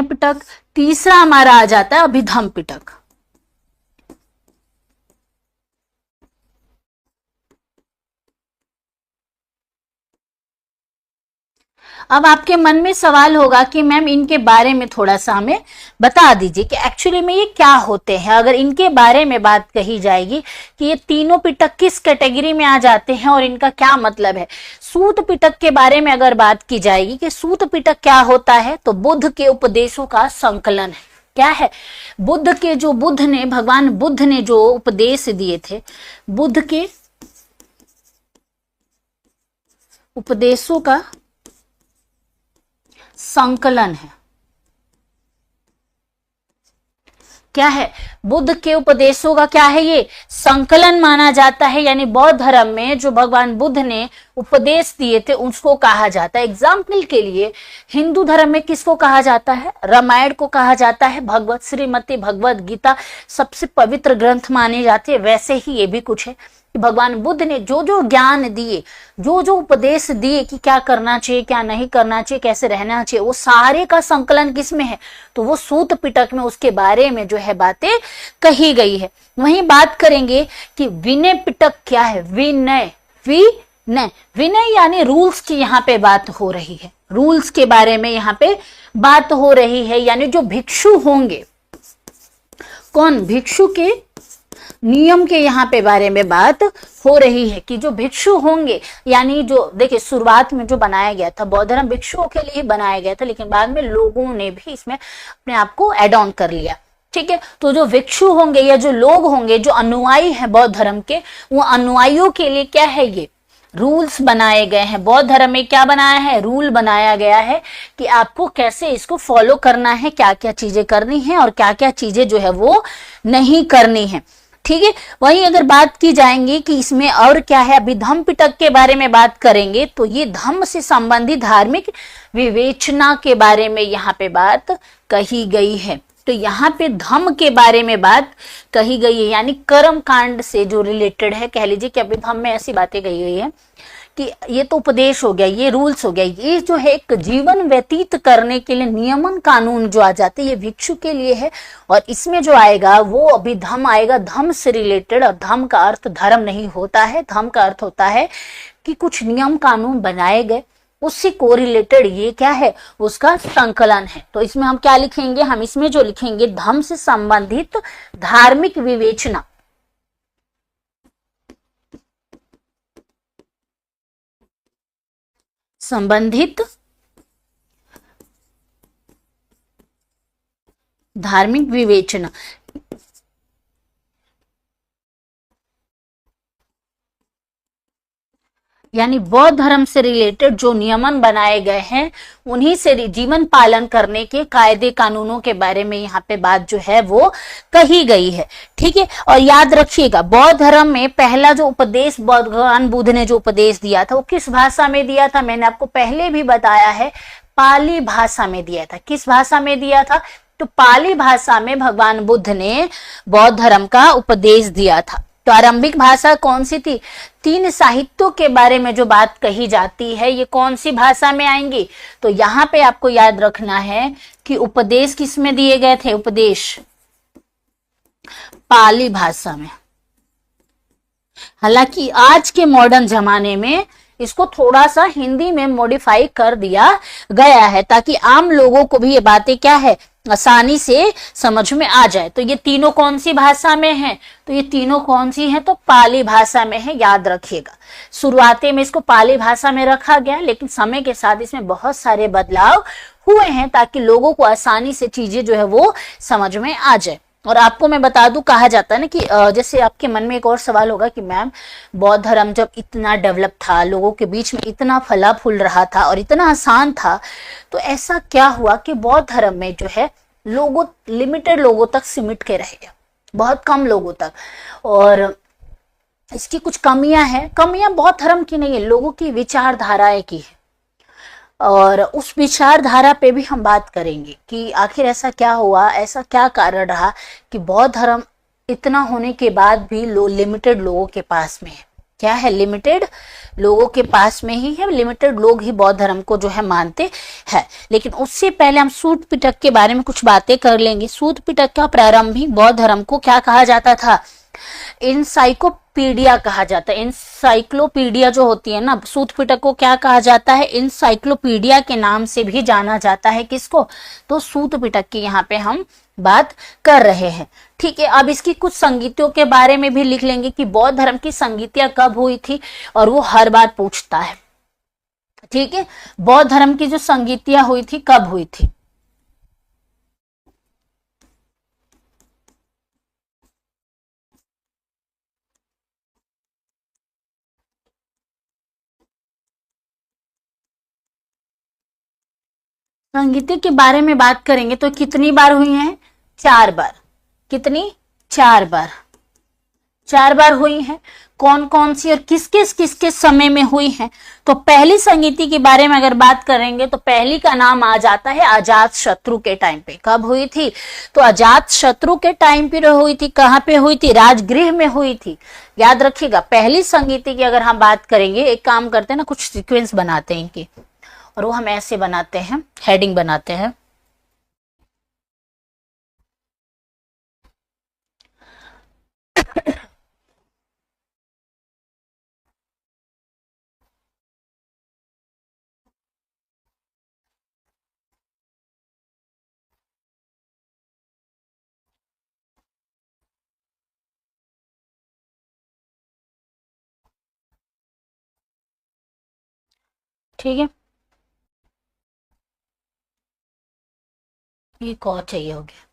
पिटक। तीसरा हमारा आ जाता है अभिधम्म पिटक। अब आपके मन में सवाल होगा कि मैम इनके बारे में थोड़ा सा हमें बता दीजिए कि एक्चुअली में ये क्या होते हैं। अगर इनके बारे में बात कही जाएगी कि ये तीनों पिटक किस कैटेगरी में आ जाते हैं और इनका क्या मतलब है। सूत पिटक के बारे में अगर बात की जाएगी कि सूत पिटक क्या होता है, तो बुद्ध के उपदेशों का संकलन है। क्या है? भगवान बुद्ध ने जो उपदेश दिए थे, बुद्ध के उपदेशों का संकलन है। क्या है? बुद्ध के उपदेशों का क्या है? ये संकलन माना जाता है। यानी बौद्ध धर्म में जो भगवान बुद्ध ने उपदेश दिए थे उसको कहा जाता है। एग्जाम्पल के लिए हिंदू धर्म में किसको कहा जाता है? रामायण को कहा जाता है। श्रीमती भगवत गीता सबसे पवित्र ग्रंथ माने जाते हैं। वैसे ही ये भी कुछ है कि भगवान बुद्ध ने जो जो ज्ञान दिए, जो जो उपदेश दिए कि क्या करना चाहिए, क्या नहीं करना चाहिए, कैसे रहना चाहिए, वो सारे का संकलन किसमें है? तो वो सूत पिटक में उसके बारे में जो है बातें कही गई है। वहीं बात करेंगे कि विनय पिटक क्या है। विनय यानी रूल्स की यहाँ पे बात हो रही है। रूल्स के बारे में यहाँ पे बात हो रही है। यानी जो भिक्षु होंगे, कौन? भिक्षु के नियम के यहाँ पे बारे में बात हो रही है कि जो भिक्षु होंगे, यानी जो देखिए शुरुआत में जो बनाया गया था बौद्ध धर्म भिक्षुओं के लिए बनाया गया था, लेकिन बाद में लोगों ने भी इसमें अपने आप को एड ऑन कर लिया। ठीक है, तो जो भिक्षु होंगे या जो लोग होंगे जो अनुयायी हैं बौद्ध धर्म के, वो अनुयायियों के लिए क्या है? ये रूल्स बनाए गए हैं। बौद्ध धर्म में क्या बनाया है? रूल बनाया गया है कि आपको कैसे इसको फॉलो करना है, क्या क्या चीजें करनी है और क्या क्या चीजें जो है वो नहीं करनी है। ठीक है, वहीं अगर बात की जाएंगी कि इसमें और क्या है, अभिधम्म पिटक के बारे में बात करेंगे तो ये धम्म से संबंधित धार्मिक विवेचना के बारे में यहाँ पे बात कही गई है। तो यहाँ पे धम्म के बारे में बात कही गई है, यानी कर्म कांड से जो रिलेटेड है। कह लीजिए कि अभिधम्म में ऐसी बातें कही गई है कि ये तो उपदेश हो गया, ये रूल्स हो गया, ये जो है एक जीवन व्यतीत करने के लिए नियमन कानून जो आ जाते हैं ये भिक्षु के लिए है। और इसमें जो आएगा वो अभिधम्म आएगा, धम्म से रिलेटेड। और धम्म का अर्थ धर्म नहीं होता है, धम्म का अर्थ होता है कि कुछ नियम कानून बनाए गए, उससे को रिलेटेड ये क्या है? उसका संकलन है। तो इसमें हम क्या लिखेंगे? हम इसमें जो लिखेंगे धम्म से संबंधित धार्मिक विवेचना। संबंधित धार्मिक विवेचना। यानी बौद्ध धर्म से रिलेटेड जो नियमन बनाए गए हैं उन्हीं से जीवन पालन करने के कायदे कानूनों के बारे में यहाँ पे बात जो है वो कही गई है। ठीक है, और याद रखिएगा बौद्ध धर्म में पहला जो उपदेश भगवान बुद्ध ने जो उपदेश दिया था वो किस भाषा में दिया था, मैंने आपको पहले भी बताया है, पाली भाषा में दिया था। किस भाषा में दिया था, तो पाली भाषा में भगवान बुद्ध ने बौद्ध धर्म का उपदेश दिया था। तो आरंभिक भाषा कौन सी थी, तीन साहित्यों के बारे में जो बात कही जाती है ये कौन सी भाषा में आएंगी, तो यहाँ पे आपको याद रखना है कि उपदेश किस में दिए गए थे, उपदेश पाली भाषा में। हालांकि आज के मॉडर्न जमाने में इसको थोड़ा सा हिंदी में मॉडिफाई कर दिया गया है ताकि आम लोगों को भी ये बातें क्या है आसानी से समझ में आ जाए। तो ये तीनों कौन सी भाषा में हैं, तो ये तीनों कौन सी हैं, तो पाली भाषा में है, याद रखिएगा। शुरुआती में इसको पाली भाषा में रखा गया लेकिन समय के साथ इसमें बहुत सारे बदलाव हुए हैं ताकि लोगों को आसानी से चीजें जो है वो समझ में आ जाए। और आपको मैं बता दूं, कहा जाता है ना कि जैसे आपके मन में एक और सवाल होगा कि मैम बौद्ध धर्म जब इतना डेवलप था, लोगों के बीच में इतना फला फूल रहा था और इतना आसान था, तो ऐसा क्या हुआ कि बौद्ध धर्म में जो है लोगों लिमिटेड लोगों तक सिमट के रह गया, बहुत कम लोगों तक। और इसकी कुछ कमियां हैं, कमियां बौद्ध धर्म की नहीं है, लोगों की विचारधाराएं की है। और उस विचारधारा पे भी हम बात करेंगे कि आखिर ऐसा क्या हुआ, ऐसा क्या कारण रहा कि बौद्ध धर्म इतना होने के बाद भी लिमिटेड लोगों के पास में है। क्या है, लिमिटेड लोगों के पास में ही है, लिमिटेड लोग ही बौद्ध धर्म को जो है मानते हैं। लेकिन उससे पहले हम सूत पिटक के बारे में कुछ बातें कर लेंगे। सूत पिटक का प्रारंभिक बौद्ध धर्म को क्या कहा जाता था, इंसाइक्लोपीडिया कहा जाता है। इंसाइक्लोपीडिया जो होती है ना, सूत पिटक को क्या कहा जाता है, इंसाइक्लोपीडिया के नाम से भी जाना जाता है। किसको, तो सूत पिटक की यहाँ पे हम बात कर रहे हैं। ठीक है, अब इसकी कुछ संगीतियों के बारे में भी लिख लेंगे कि बौद्ध धर्म की संगीतियां कब हुई थी, और वो हर बार पूछता है। ठीक है, बौद्ध धर्म की जो संगीतियां हुई थी कब हुई थी, संगीति के बारे में बात करेंगे तो कितनी बार हुई हैं, 4 बार। कितनी, 4 बार, 4 बार हुई हैं। कौन कौन सी और किसके समय में हुई हैं, तो पहली संगीति के बारे में अगर बात करेंगे तो पहली का नाम आ जाता है अजात शत्रु के टाइम पे। कब हुई थी, तो अजात शत्रु के टाइम पे हुई थी। कहाँ पे हुई थी, राजगृह में हुई थी। याद रखिएगा, पहली संगीति की अगर हम बात करेंगे, एक काम करते हैं ना, कुछ सीक्वेंस बनाते हैं इनकी, और वो हम ऐसे बनाते हैं, हेडिंग बनाते हैं। ठीक है, ये कौ चाहिए हो गया।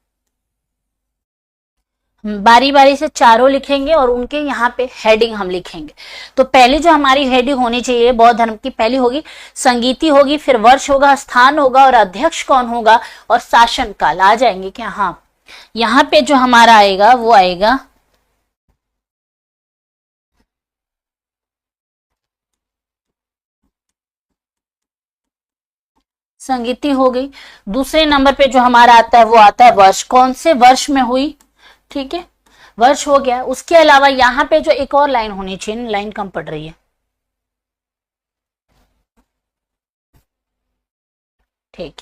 बारी बारी से चारों लिखेंगे और उनके यहाँ पे हेडिंग हम लिखेंगे। तो पहले जो हमारी हेडिंग होनी चाहिए बौद्ध धर्म की, पहली होगी संगीति होगी, फिर वर्ष होगा, स्थान होगा, और अध्यक्ष कौन होगा, और शासन काल आ जाएंगे क्या। हाँ, यहाँ पे जो हमारा आएगा वो आएगा संगीति हो गई। दूसरे नंबर पे जो हमारा आता है वो आता है वर्ष, कौन से वर्ष में हुई। ठीक है, वर्ष हो गया। उसके अलावा यहाँ पे जो एक और लाइन होनी चाहिए, लाइन कम पड़ रही है। ठीक,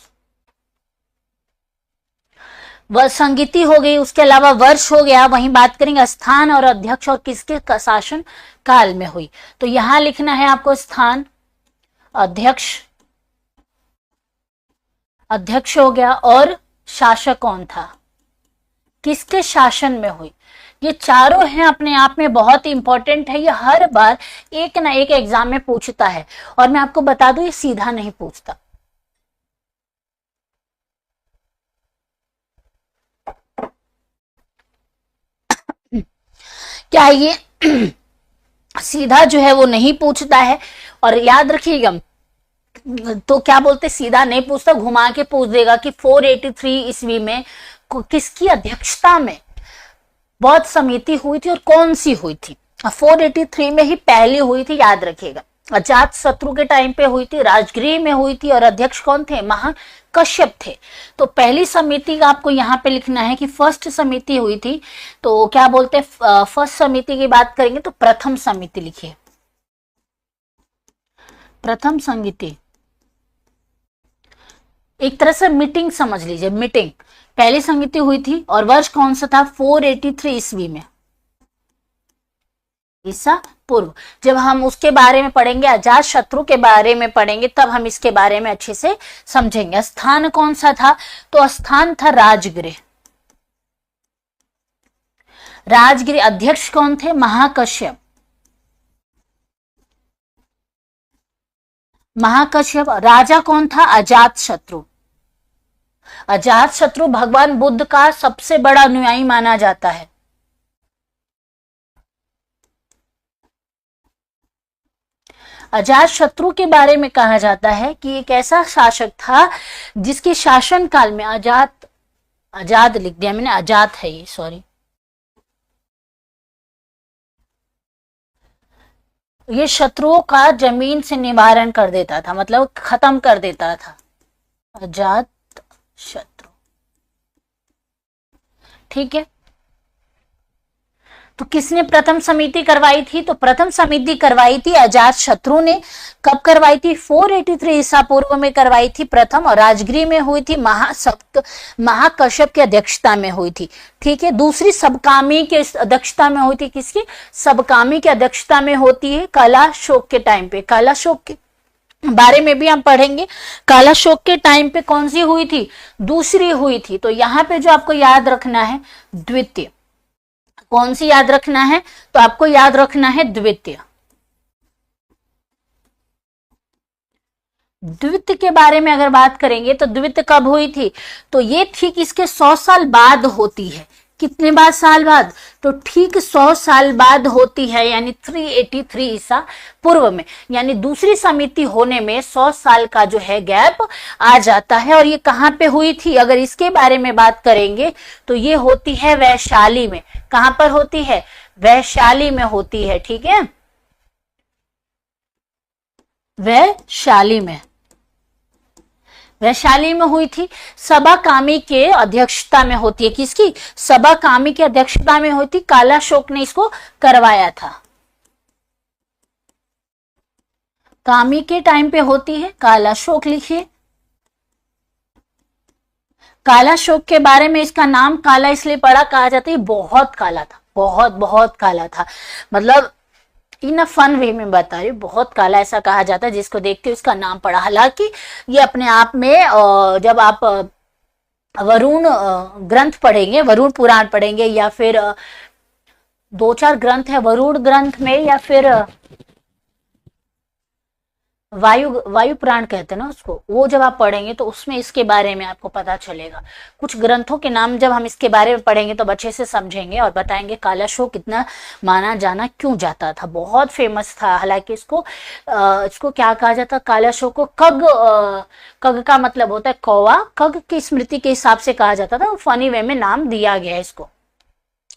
वह संगीति हो गई, उसके अलावा वर्ष हो गया। वहीं बात करेंगे स्थान और अध्यक्ष और किसके शासन काल में हुई। तो यहां लिखना है आपको स्थान, अध्यक्ष, अध्यक्ष हो गया, और शासक कौन था, किसके शासन में हुई। ये चारों हैं, अपने आप में बहुत इंपॉर्टेंट है। ये हर बार एक ना एक एग्जाम में पूछता है, और मैं आपको बता दूं ये सीधा नहीं पूछता। क्या ये सीधा जो है वो नहीं पूछता है, और याद रखिएगा, तो क्या बोलते, सीधा नहीं पूछता, घुमा के पूछ देगा कि 483 ईस्वी में किसकी अध्यक्षता में बौद्ध समिति हुई थी और कौन सी हुई थी। 483 में ही पहली हुई थी, याद रखिएगा। अजात शत्रु के टाइम पे हुई थी, राजगृह में हुई थी, और अध्यक्ष कौन थे, महाकश्यप थे। तो पहली समिति का आपको यहाँ पे लिखना है कि फर्स्ट समिति हुई थी, तो क्या बोलते हैं, फर्स्ट समिति की बात करेंगे तो प्रथम समिति लिखिए, प्रथम समिति। एक तरह से मीटिंग समझ लीजिए, मीटिंग। पहली समिति हुई थी और वर्ष कौन सा था, 483 ईस्वी में, ईसा पूर्व। जब हम उसके बारे में पढ़ेंगे, अजात शत्रु के बारे में पढ़ेंगे, तब हम इसके बारे में अच्छे से समझेंगे। स्थान कौन सा था, तो स्थान था राजगृह। राजगृह, अध्यक्ष कौन थे, महाकश्यप। महाकश्यप, राजा कौन था, अजात शत्रु। अजात शत्रु भगवान बुद्ध का सबसे बड़ा अनुयायी माना जाता है। अजात शत्रु के बारे में कहा जाता है कि एक ऐसा शासक था जिसके शासन काल में आजाद लिख दिया मैंने, अजात है ये, सॉरी, ये शत्रुओं का जमीन से निवारण कर देता था, मतलब खत्म कर देता था, अजात शत्रु। ठीक है, तो किसने प्रथम समिति करवाई थी, तो प्रथम समिति करवाई थी अजात शत्रु ने। कब करवाई थी, 483 ईसा पूर्व में करवाई थी प्रथम, और राजगृह में हुई थी, महाकश्यप की अध्यक्षता में हुई थी। ठीक है, दूसरी सबकामी के अध्यक्षता में हुई थी, किसकी, सबकामी की अध्यक्षता में होती है कालाशोक के टाइम पे। कालाशोक के बारे में भी हम पढ़ेंगे। कालाशोक के टाइम पे कौन सी हुई थी, दूसरी हुई थी। तो यहाँ पे जो आपको याद रखना है, द्वितीय। कौन सी याद रखना है, तो आपको याद रखना है द्वितीय। द्वितीय के बारे में अगर बात करेंगे तो द्वितीय कब हुई थी, तो ये ठीक इसके 100 साल बाद होती है। कितने बाद, साल बाद, तो ठीक 100 साल बाद होती है, यानी 383 ईसा पूर्व में। यानी दूसरी समिति होने में 100 साल का जो है गैप आ जाता है। और ये कहाँ पे हुई थी, अगर इसके बारे में बात करेंगे तो ये होती है वैशाली में। कहाँ पर होती है, वैशाली में होती है। ठीक है, वैशाली में, वैशाली में हुई थी। सभा कामी के अध्यक्षता में होती है, किसकी, सभा कामी की अध्यक्षता में होती। कालाशोक ने इसको करवाया था, कामी के टाइम पे होती है, कालाशोक लिखिए। कालाशोक के बारे में इसका नाम काला इसलिए पड़ा, कहा जाता है बहुत काला था, बहुत बहुत काला था, मतलब इन अ फन वे में बता रही हूँ, बहुत काला ऐसा कहा जाता है, जिसको देख के उसका नाम पड़ा। हालांकि ये अपने आप में जब आप वरुण ग्रंथ पढ़ेंगे, वरुण पुराण पढ़ेंगे, या फिर 2-4 ग्रंथ है वरुण ग्रंथ में, या फिर वायु पुराण कहते हैं ना उसको, वो जब आप पढ़ेंगे तो उसमें इसके बारे में आपको पता चलेगा। कुछ ग्रंथों के नाम जब हम इसके बारे में पढ़ेंगे तो अच्छे से समझेंगे और बताएंगे कालाशोक कितना माना जाना क्यों जाता था, बहुत फेमस था। हालांकि इसको क्या कहा जाता, कालाशोक को कग का मतलब होता है कौवा, कग की स्मृति के हिसाब से कहा जाता था, फनी वे में नाम दिया गया है इसको।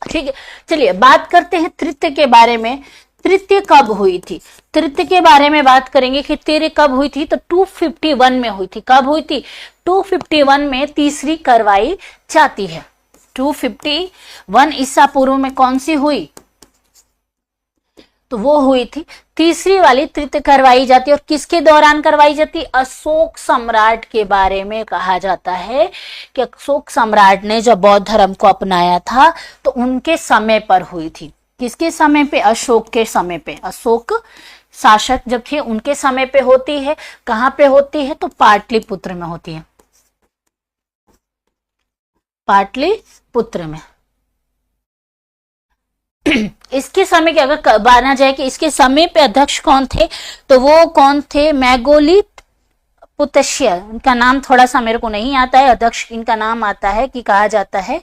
ठीक है, चलिए बात करते हैं तृतीय के बारे में। तृतीय कब हुई थी, तृतीय के बारे में बात करेंगे कि तृतीय कब हुई थी, तो 251 में हुई थी। कब हुई थी, 251 में तीसरी करवाई जाती है। 251 ईसा पूर्व में कौन सी हुई, तो वो हुई थी तीसरी वाली तृतीय करवाई जाती है। और किसके दौरान करवाई जाती, अशोक सम्राट के बारे में कहा जाता है कि अशोक सम्राट ने जब बौद्ध धर्म को अपनाया था तो उनके समय पर हुई थी। किसके समय पे, अशोक के समय पे, अशोक शासक जब थे उनके समय पे होती है। कहां पे होती है, तो पाटलिपुत्र में होती है, पाटलिपुत्र में। इसके समय की अगर माना जाए कि इसके समय पे अध्यक्ष कौन थे, तो वो कौन थे, मैगोलिथ पुतश्य, इनका नाम थोड़ा सा मेरे को नहीं आता है, अध्यक्ष इनका नाम आता है कि कहा जाता है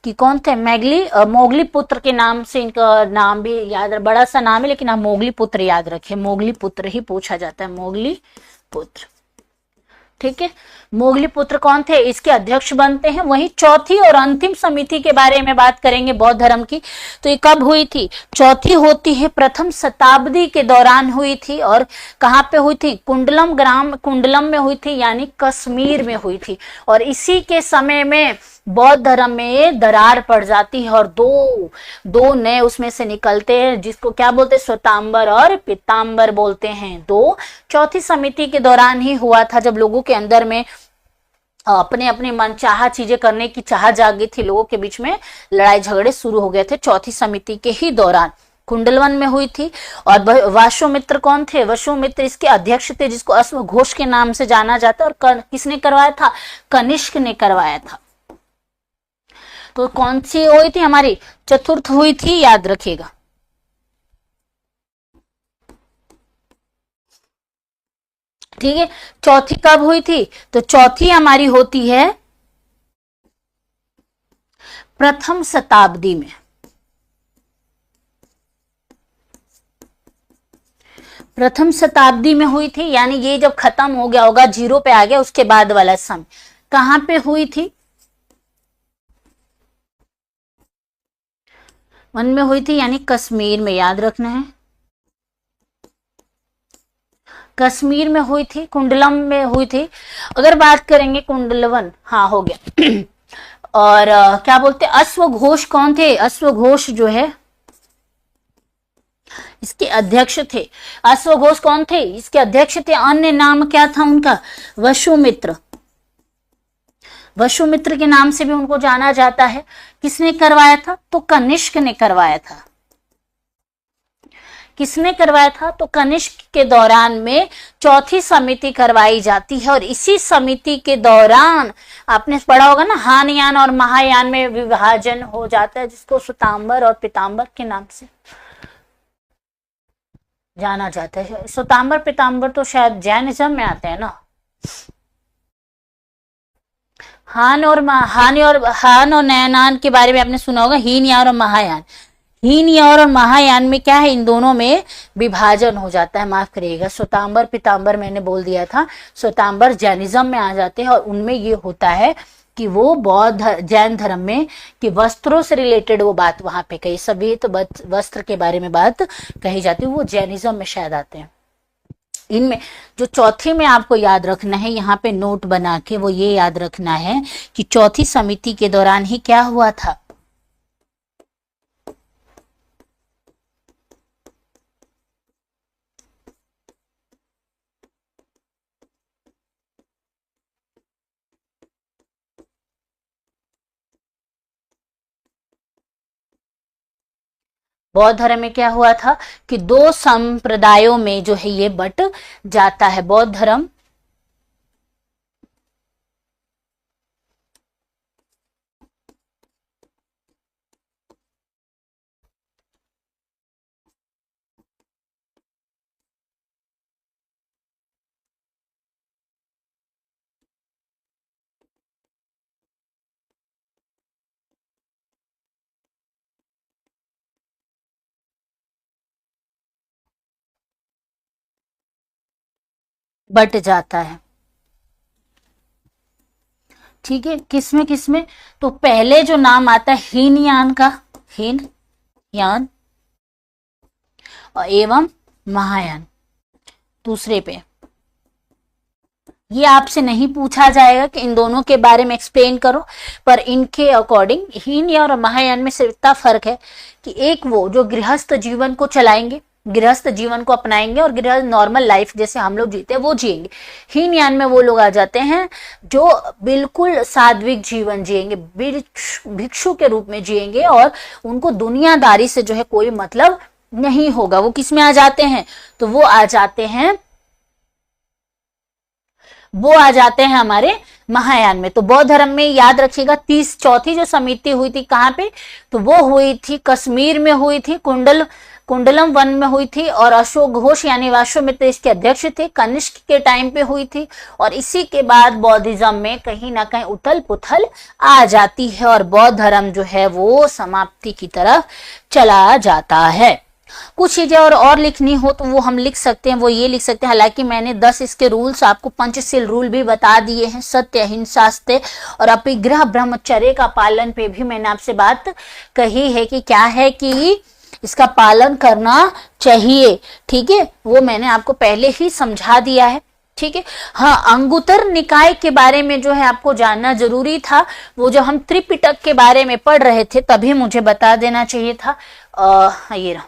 कि कौन थे, मोगली पुत्र के नाम से इनका नाम भी याद, बड़ा सा नाम है लेकिन आप मोगली पुत्र याद रखें, मोगली पुत्र ही पूछा जाता है, मोगली पुत्र। ठीक है, मोगली पुत्र कौन थे, इसके अध्यक्ष बनते हैं। वही चौथी और अंतिम समिति के बारे में बात करेंगे बौद्ध धर्म की, तो ये कब हुई थी, चौथी होती है प्रथम शताब्दी के दौरान हुई थी। और कहाँ पे हुई थी, कुंडलम में हुई थी, यानी कश्मीर में हुई थी। और इसी के समय में बौद्ध धर्म में दरार पड़ जाती है और दो नए उसमें से निकलते हैं, जिसको क्या बोलते हैं, श्वेतांबर और पीतांबर बोलते हैं। दो चौथी समिति के दौरान ही हुआ था, जब लोगों के अंदर में अपने अपने मनचाहा चीजें करने की चाह जागी थी, लोगों के बीच में लड़ाई झगड़े शुरू हो गए थे, चौथी समिति के ही दौरान कुंडलवन में हुई थी। और वाशुमित्र कौन थे, वसुमित्र इसके अध्यक्ष थे, जिसको अश्वघोष के नाम से जाना जाता है। और किसने करवाया था, कनिष्क ने करवाया था। तो कौन सी हुई थी, हमारी चतुर्थ हुई थी, याद रखिएगा। ठीक है, चौथी कब हुई थी, तो चौथी हमारी होती है प्रथम शताब्दी में। प्रथम शताब्दी में हुई थी, यानी ये जब खत्म हो गया होगा, जीरो पे आ गया, उसके बाद वाला समय कहां पे हुई थी, वन में हुई थी, यानी कश्मीर में, याद रखना है, कश्मीर में हुई थी, कुंडलम में हुई थी। अगर बात करेंगे कुंडलवन, हाँ हो गया। और क्या बोलते, अश्वघोष कौन थे, अश्वघोष जो है इसके अध्यक्ष थे। अश्वघोष कौन थे, इसके अध्यक्ष थे। अन्य नाम क्या था उनका, वसुमित्र। वसुमित्र के नाम से भी उनको जाना जाता है। किसने करवाया था, तो कनिष्क ने करवाया था। किसने करवाया था, तो कनिष्क के दौरान में चौथी समिति करवाई जाती है। और इसी समिति के दौरान आपने पढ़ा होगा ना, हानयान और महायान में विभाजन हो जाता है, जिसको श्वेतांबर और पीतांबर के नाम से जाना जाता है। श्वेतांबर पीतांबर तो शायद जैनिज्म में आते हैं ना। हान और नयनान के बारे में आपने सुना होगा, हीनयान और महायान। हीनयान और महायान में क्या है, इन दोनों में विभाजन हो जाता है, माफ करिएगा। श्वेतांबर पीतांबर मैंने बोल दिया था, श्वेतांबर जैनिज्म में आ जाते हैं। और उनमें ये होता है कि वो बौद्ध जैन धर्म में कि वस्त्रों से रिलेटेड वो बात वहां पे कही, सभी तो वस्त्र के बारे में बात कही जाती है, वो जैनिज्म में शायद आते हैं। इनमें जो चौथी में आपको याद रखना है, यहाँ पे नोट बना के वो ये याद रखना है कि चौथी समिति के दौरान ही क्या हुआ था, बौद्ध धर्म में क्या हुआ था कि दो संप्रदायों में जो है ये बट जाता है। बौद्ध धर्म बट जाता है। ठीक है, किसमें, तो पहले जो नाम आता है हीनयान का, हीनयान एवं महायान दूसरे पे। ये आपसे नहीं पूछा जाएगा कि इन दोनों के बारे में एक्सप्लेन करो, पर इनके अकॉर्डिंग हीनयान और महायान में सिर्फ इतना फर्क है कि एक वो जो गृहस्थ जीवन को चलाएंगे, गृहस्थ जीवन को अपनाएंगे और गृहस्थ नॉर्मल लाइफ जैसे हम लोग जीते हैं वो जिएंगे। हीनयान में वो लोग आ जाते हैं जो बिल्कुल सात्विक जीवन जिएंगे, भिक्षु के रूप में जिएंगे और उनको दुनियादारी से जो है कोई मतलब नहीं होगा। वो किस में आ जाते हैं, तो वो आ जाते हैं हमारे महायान में। तो बौद्ध धर्म में याद रखिएगा चौथी जो समिति हुई थी कहां पे, तो वो हुई थी कश्मीर में हुई थी, कुंडलम वन में हुई थी और अशोक घोष यानी वाशोमित्र इसके अध्यक्ष थे। कनिष्क के टाइम पे हुई थी और इसी के बाद बौद्धिज्म में कहीं ना कहीं उथल पुथल आ जाती है और बौद्ध धर्म जो है वो समाप्ति की तरफ चला जाता है। कुछ चीजें और लिखनी हो तो वो हम लिख सकते हैं, वो ये लिख सकते हैं। हालांकि मैंने 10 इसके रूल्स आपको पंचशील रूल भी बता दिए हैं, सत्य अहिंसा सत्य और अपिग्रह ब्रह्मचर्य का पालन पे भी मैंने आपसे बात कही है कि क्या है कि इसका पालन करना चाहिए। ठीक है, वो मैंने आपको पहले ही समझा दिया है। ठीक है, हाँ, अंगुत्तर निकाय के बारे में जो है आपको जानना जरूरी था। वो जो हम त्रिपिटक के बारे में पढ़ रहे थे तभी मुझे बता देना चाहिए था। ये रहा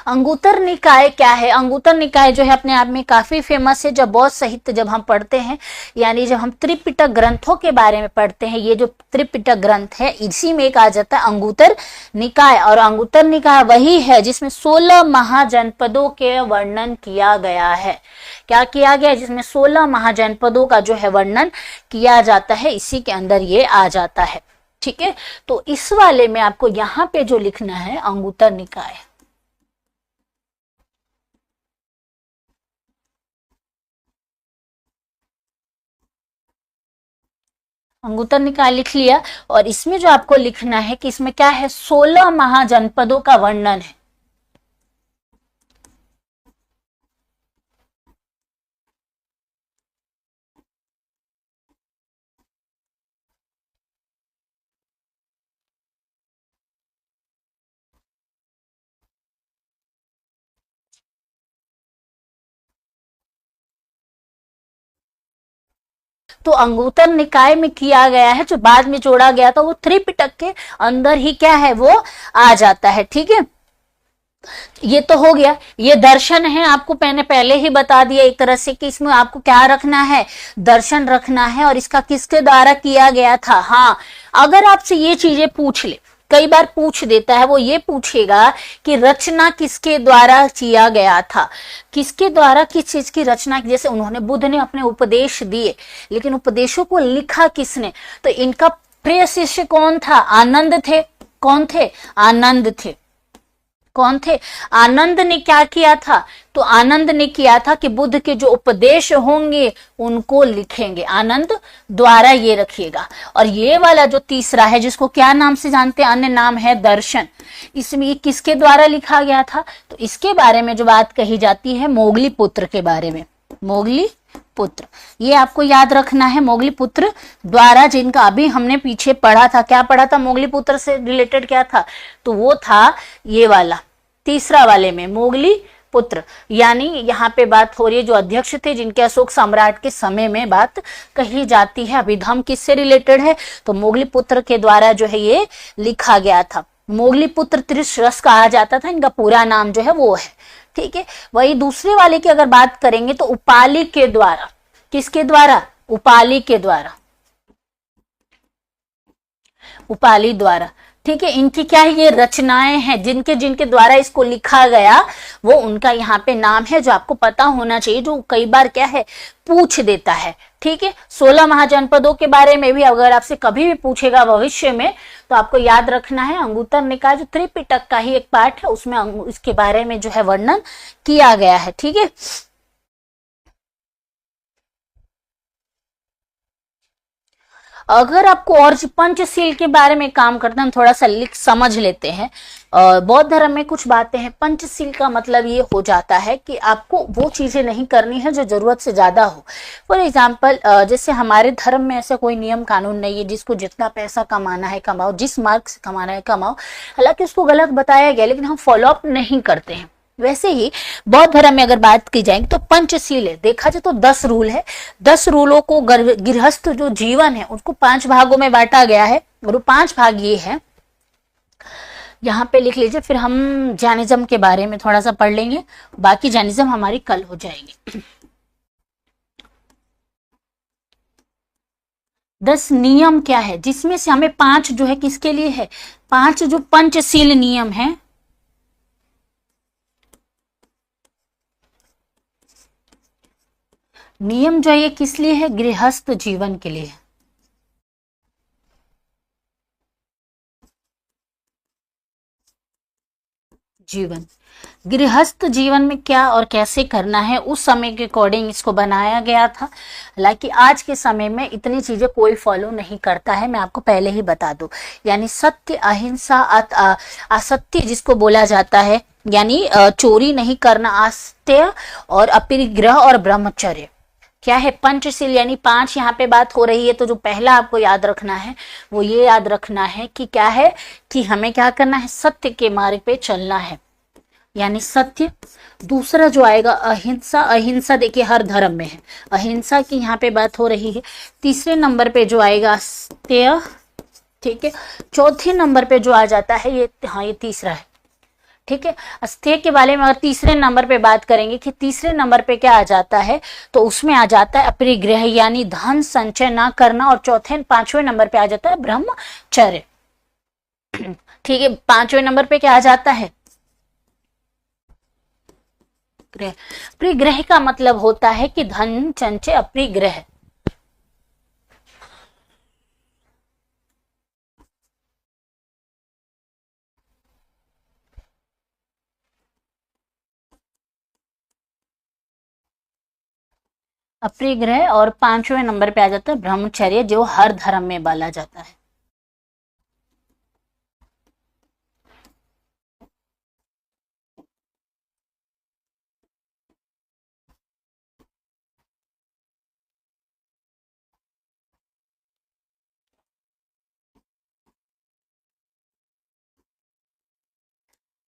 अंगुत्तर निकाय क्या है। अंगुत्तर निकाय जो है अपने आप में काफी फेमस है। जब बौद्ध साहित्य जब हम पढ़ते हैं, यानी जब हम त्रिपिटक ग्रंथों के बारे में पढ़ते हैं, ये जो त्रिपिटक ग्रंथ है इसी में एक आ जाता है अंगुत्तर निकाय। और अंगुत्तर निकाय वही है जिसमें 16 महाजनपदों के वर्णन किया गया है। क्या किया गया है? जिसमें 16 महाजनपदों का जो है वर्णन किया जाता है, इसी के अंदर ये आ जाता है। ठीक है, तो इस वाले में आपको यहाँ पे जो लिखना है अंगुत्तर निकाय। अंगुत्तर निकाय लिख लिया और इसमें जो आपको लिखना है कि इसमें क्या है, 16 महाजनपदों का वर्णन है। तो अंगुत्तर निकाय में किया गया है, जो बाद में जोड़ा गया था वो त्रिपिटक के अंदर ही क्या है वो आ जाता है। ठीक है, ये तो हो गया। ये दर्शन है, आपको मैंने पहले ही बता दिया एक तरह से कि इसमें आपको क्या रखना है, दर्शन रखना है और इसका किसके द्वारा किया गया था। हाँ, अगर आपसे ये चीजें पूछ ले, कई बार पूछ देता है, वो ये पूछेगा कि रचना किसके द्वारा किया गया था, किसके द्वारा किस चीज की रचना। जैसे उन्होंने, बुद्ध ने अपने उपदेश दिए, लेकिन उपदेशों को लिखा किसने? तो इनका प्रिय शिष्य कौन था? आनंद थे। कौन थे? आनंद थे। कौन थे? आनंद ने क्या किया था? तो आनंद ने किया था कि बुद्ध के जो उपदेश होंगे उनको लिखेंगे, आनंद द्वारा, ये रखिएगा। और ये वाला जो तीसरा है जिसको क्या नाम से जानते हैं, अन्य नाम है दर्शन, इसमें ये किसके द्वारा लिखा गया था? तो इसके बारे में जो बात कही जाती है मोगली पुत्र के बारे में, मोगली पुत्र, ये आपको याद रखना है। मोगली पुत्र द्वारा, जिनका अभी हमने पीछे पढ़ा था, क्या पढ़ा था मोगली पुत्र से रिलेटेड क्या था? तो वो था ये वाला तीसरा वाले में मोगली पुत्र, यानी यहाँ पे बात हो रही है जो अध्यक्ष थे जिनके अशोक सम्राट के समय में बात कही जाती है। अभिधम किससे रिलेटेड है? तो मोगली पुत्र के द्वारा जो है ये लिखा गया था। मोगली पुत्र त्रिश्रस कहा जाता था, इनका पूरा नाम जो है वो है। ठीक है, वही दूसरे वाले की अगर बात करेंगे तो उपाली के द्वारा, किसके द्वारा? उपाली के द्वारा, उपाली द्वारा। ठीक है, इनकी क्या है, ये रचनाएं हैं जिनके जिनके द्वारा इसको लिखा गया, वो उनका यहाँ पे नाम है जो आपको पता होना चाहिए, जो कई बार क्या है पूछ देता है। ठीक है, 16 महाजनपदों के बारे में भी अगर आपसे कभी भी पूछेगा भविष्य में तो आपको याद रखना है अंगुत्तर निकाय जो त्रिपिटक का ही एक पार्ट है, उसमें इसके बारे में जो है वर्णन किया गया है। ठीक है, अगर आपको और पंचशील के बारे में काम करते हैं, हम थोड़ा सा लिख समझ लेते हैं। बौद्ध धर्म में कुछ बातें हैं। पंचशील का मतलब ये हो जाता है कि आपको वो चीजें नहीं करनी है जो जरूरत से ज्यादा हो। फॉर एग्जाम्पल, जैसे हमारे धर्म में ऐसा कोई नियम कानून नहीं है, जिसको जितना पैसा कमाना है कमाओ, जिस मार्ग से कमाना है कमाओ। हालांकि उसको गलत बताया गया लेकिन हम फॉलो अप नहीं करते हैं। वैसे ही बौद्ध धर्म में अगर बात की जाएगी तो पंचशील है, देखा जाए तो 10 रूल है। 10 रूलों को गृहस्थ जो जीवन है उसको 5 भागों में बांटा गया है और वो 5 भाग ये है, यहाँ पे लिख लीजिए। फिर हम जैनिज्म के बारे में थोड़ा सा पढ़ लेंगे, बाकी जैनिज्म हमारी कल हो जाएगी। 10 नियम क्या है, जिसमें से हमें 5 जो है किसके लिए है, 5 जो पंचशील नियम है, नियम जो ये किस लिए है, गृहस्थ जीवन के लिए। जीवन, गृहस्थ जीवन में क्या और कैसे करना है उस समय के अकॉर्डिंग इसको बनाया गया था। हालांकि आज के समय में इतनी चीजें कोई फॉलो नहीं करता है, मैं आपको पहले ही बता दूं। यानी सत्य, अहिंसा, असत्य जिसको बोला जाता है, यानी चोरी नहीं करना, आस्तेय और अपरिग्रह और ब्रह्मचर्य क्या है, पंचशील यानी 5 यहाँ पे बात हो रही है। तो जो पहला आपको याद रखना है वो ये याद रखना है कि क्या है कि हमें क्या करना है, सत्य के मार्ग पे चलना है, यानी सत्य। दूसरा जो आएगा अहिंसा, अहिंसा देखिए हर धर्म में है, अहिंसा की यहाँ पे बात हो रही है। तीसरे नंबर पे जो आएगा अस्तेय, ठीक है। चौथे नंबर पे जो आ जाता है ये, हाँ ये तीसरा है, ठीक है। अस्तेय के बारे में अगर तीसरे नंबर पे बात करेंगे कि तीसरे नंबर पे क्या आ जाता है, तो उसमें आ जाता है अपरिग्रह यानी धन संचय ना करना, और पांचवें नंबर पे आ जाता है ब्रह्मचर्य, ठीक है। पांचवें नंबर पे क्या आ जाता है, ग्रह। परिग्रह का मतलब होता है कि धन संचय, अपरिग्रह। अपरिग्रह और पांचवें नंबर पे आ जाता है ब्रह्मचर्य, जो हर धर्म में बोला जाता है।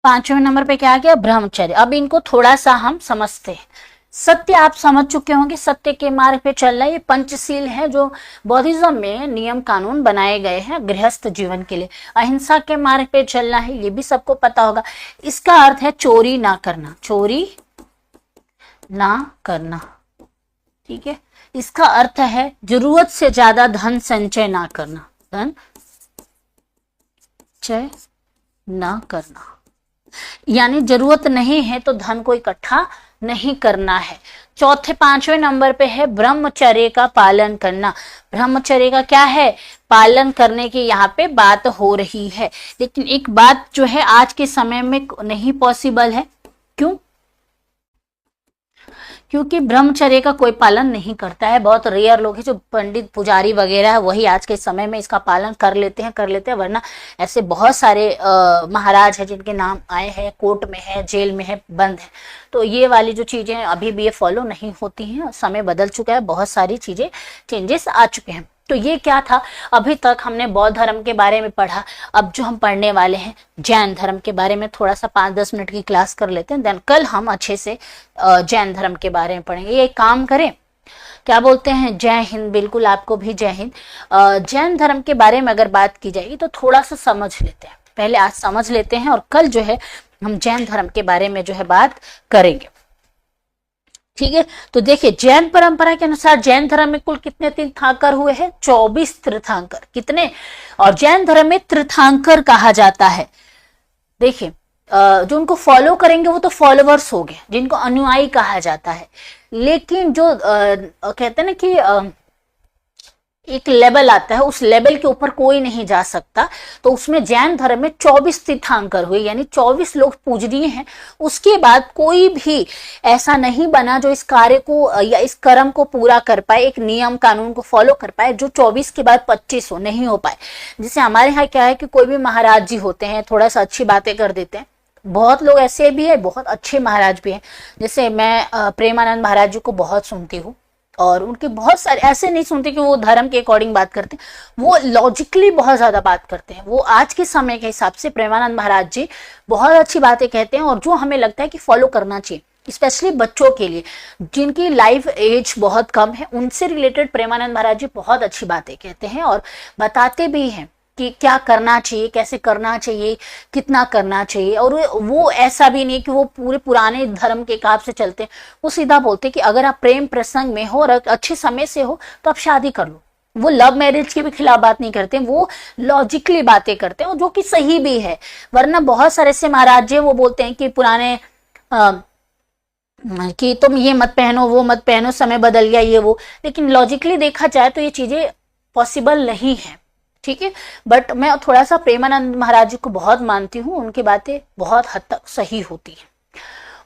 पांचवें नंबर पे क्या आ गया, ब्रह्मचर्य। अब इनको थोड़ा सा हम समझते हैं। सत्य आप समझ चुके होंगे, सत्य के मार्ग पे चलना, ये पंचशील है जो बौद्धिज्म में नियम कानून बनाए गए हैं गृहस्थ जीवन के लिए। अहिंसा के मार्ग पे चलना है, ये भी सबको पता होगा। इसका अर्थ है चोरी ना करना, चोरी ना करना, ठीक है। इसका अर्थ है जरूरत से ज्यादा धन संचय ना करना, धन संचय ना करना, यानी जरूरत नहीं है तो धन को इकट्ठा नहीं करना है। चौथे पांचवें नंबर पे है ब्रह्मचर्य का पालन करना। ब्रह्मचर्य का क्या है, पालन करने की यहाँ पे बात हो रही है। लेकिन एक बात जो है आज के समय में नहीं पॉसिबल है, क्यों, क्योंकि ब्रह्मचर्य का कोई पालन नहीं करता है। बहुत रेयर लोग हैं, जो पंडित पुजारी वगैरह है वही आज के समय में इसका पालन कर लेते हैं, वरना ऐसे बहुत सारे महाराज हैं जिनके नाम आए हैं, कोर्ट में है, जेल में है, बंद है। तो ये वाली जो चीजें अभी भी ये फॉलो नहीं होती हैं, समय बदल चुका है, बहुत सारी चीजें चेंजेस आ चुके हैं। तो ये क्या था, अभी तक हमने बौद्ध धर्म के बारे में पढ़ा। अब जो हम पढ़ने वाले हैं जैन धर्म के बारे में, थोड़ा सा 5-10 मिनट की क्लास कर लेते हैं, देन कल हम अच्छे से जैन धर्म के बारे में पढ़ेंगे। ये काम करें, क्या बोलते हैं, जय हिंद। बिल्कुल, आपको भी जय हिंद। जैन धर्म के बारे में अगर बात की जाएगी तो थोड़ा सा समझ लेते हैं, पहले आज समझ लेते हैं और कल जो है हम जैन धर्म के बारे में जो है बात करेंगे, ठीक है। तो देखिए जैन परंपरा के अनुसार जैन धर्म में कुल कितने तीर्थंकर हुए हैं, 24 तीर्थंकर। कितने, और जैन धर्म में तीर्थंकर कहा जाता है। देखिए जो उनको फॉलो करेंगे वो तो फॉलोवर्स हो गए, जिनको अनुयायी कहा जाता है। लेकिन जो कहते हैं ना कि एक लेवल आता है, उस लेवल के ऊपर कोई नहीं जा सकता। तो उसमें जैन धर्म में 24 तीर्थंकर हुए, यानी 24 लोग पूजनीय हैं। उसके बाद कोई भी ऐसा नहीं बना जो इस कार्य को या इस कर्म को पूरा कर पाए, एक नियम कानून को फॉलो कर पाए, जो 24 के बाद 25 हो, नहीं हो पाए। जैसे हमारे यहाँ क्या है कि कोई भी महाराज जी होते हैं, थोड़ा सा अच्छी बातें कर देते हैं। बहुत लोग ऐसे भी है, बहुत अच्छे महाराज भी हैं। जैसे मैं प्रेमानंद महाराज जी को बहुत सुनती हूँ, और उनके बहुत सारे ऐसे नहीं सुनते कि वो धर्म के अकॉर्डिंग बात करते हैं, वो लॉजिकली बहुत ज्यादा बात करते हैं। वो आज के समय के हिसाब से प्रेमानंद महाराज जी बहुत अच्छी बातें कहते हैं, और जो हमें लगता है कि फॉलो करना चाहिए। स्पेशली बच्चों के लिए जिनकी लाइफ एज बहुत कम है, उनसे रिलेटेड प्रेमानंद महाराज जी बहुत अच्छी बातें कहते हैं और बताते भी हैं कि क्या करना चाहिए, कैसे करना चाहिए, कितना करना चाहिए। और वो ऐसा भी नहीं कि वो पूरे पुराने धर्म के हिसाब से चलते हैं। वो सीधा बोलते हैं कि अगर आप प्रेम प्रसंग में हो और अच्छे समय से हो तो आप शादी कर लो। वो लव मैरिज के भी खिलाफ बात नहीं करते, वो लॉजिकली बातें करते हैं, और जो कि सही भी है। वरना बहुत सारे ऐसे महाराज जी वो बोलते हैं कि पुराने कि तुम ये मत पहनो, वो मत पहनो, समय बदल गया, ये वो। लेकिन लॉजिकली देखा जाए तो ये चीजें पॉसिबल नहीं है। ठीक है। बट मैं थोड़ा सा प्रेमानंद महाराज जी को बहुत मानती हूँ, उनकी बातें बहुत हद तक सही होती है,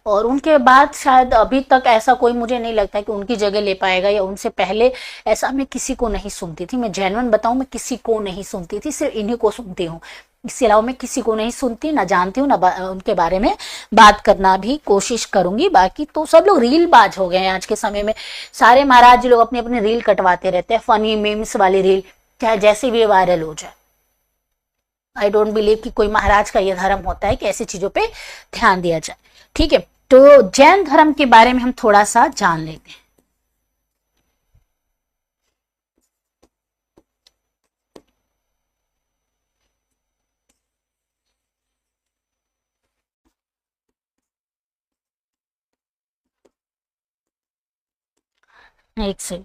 और उनके बाद शायद अभी तक ऐसा कोई मुझे नहीं लगता कि उनकी जगह ले पाएगा, या उनसे पहले ऐसा मैं किसी को नहीं सुनती थी। मैं जेन्युइन बताऊं, मैं किसी को नहीं सुनती थी, सिर्फ इन्हीं को सुनती हूँ। इसके अलावा मैं किसी को नहीं सुनती, ना जानती हूँ, ना उनके बारे में बात करना भी कोशिश करूंगी। बाकी तो सब लोग रील बाज हो गए हैं आज के समय में। सारे महाराज जी लोग अपनी अपनी रील कटवाते रहते हैं, फनी मीम्स वाली रील, चाहे जैसे भी वायरल हो जाए। आई डोंट बिलीव कि कोई महाराज का यह धर्म होता है कि ऐसी चीजों पे ध्यान दिया जाए। ठीक है, तो जैन धर्म के बारे में हम थोड़ा सा जान लेते हैं। एक से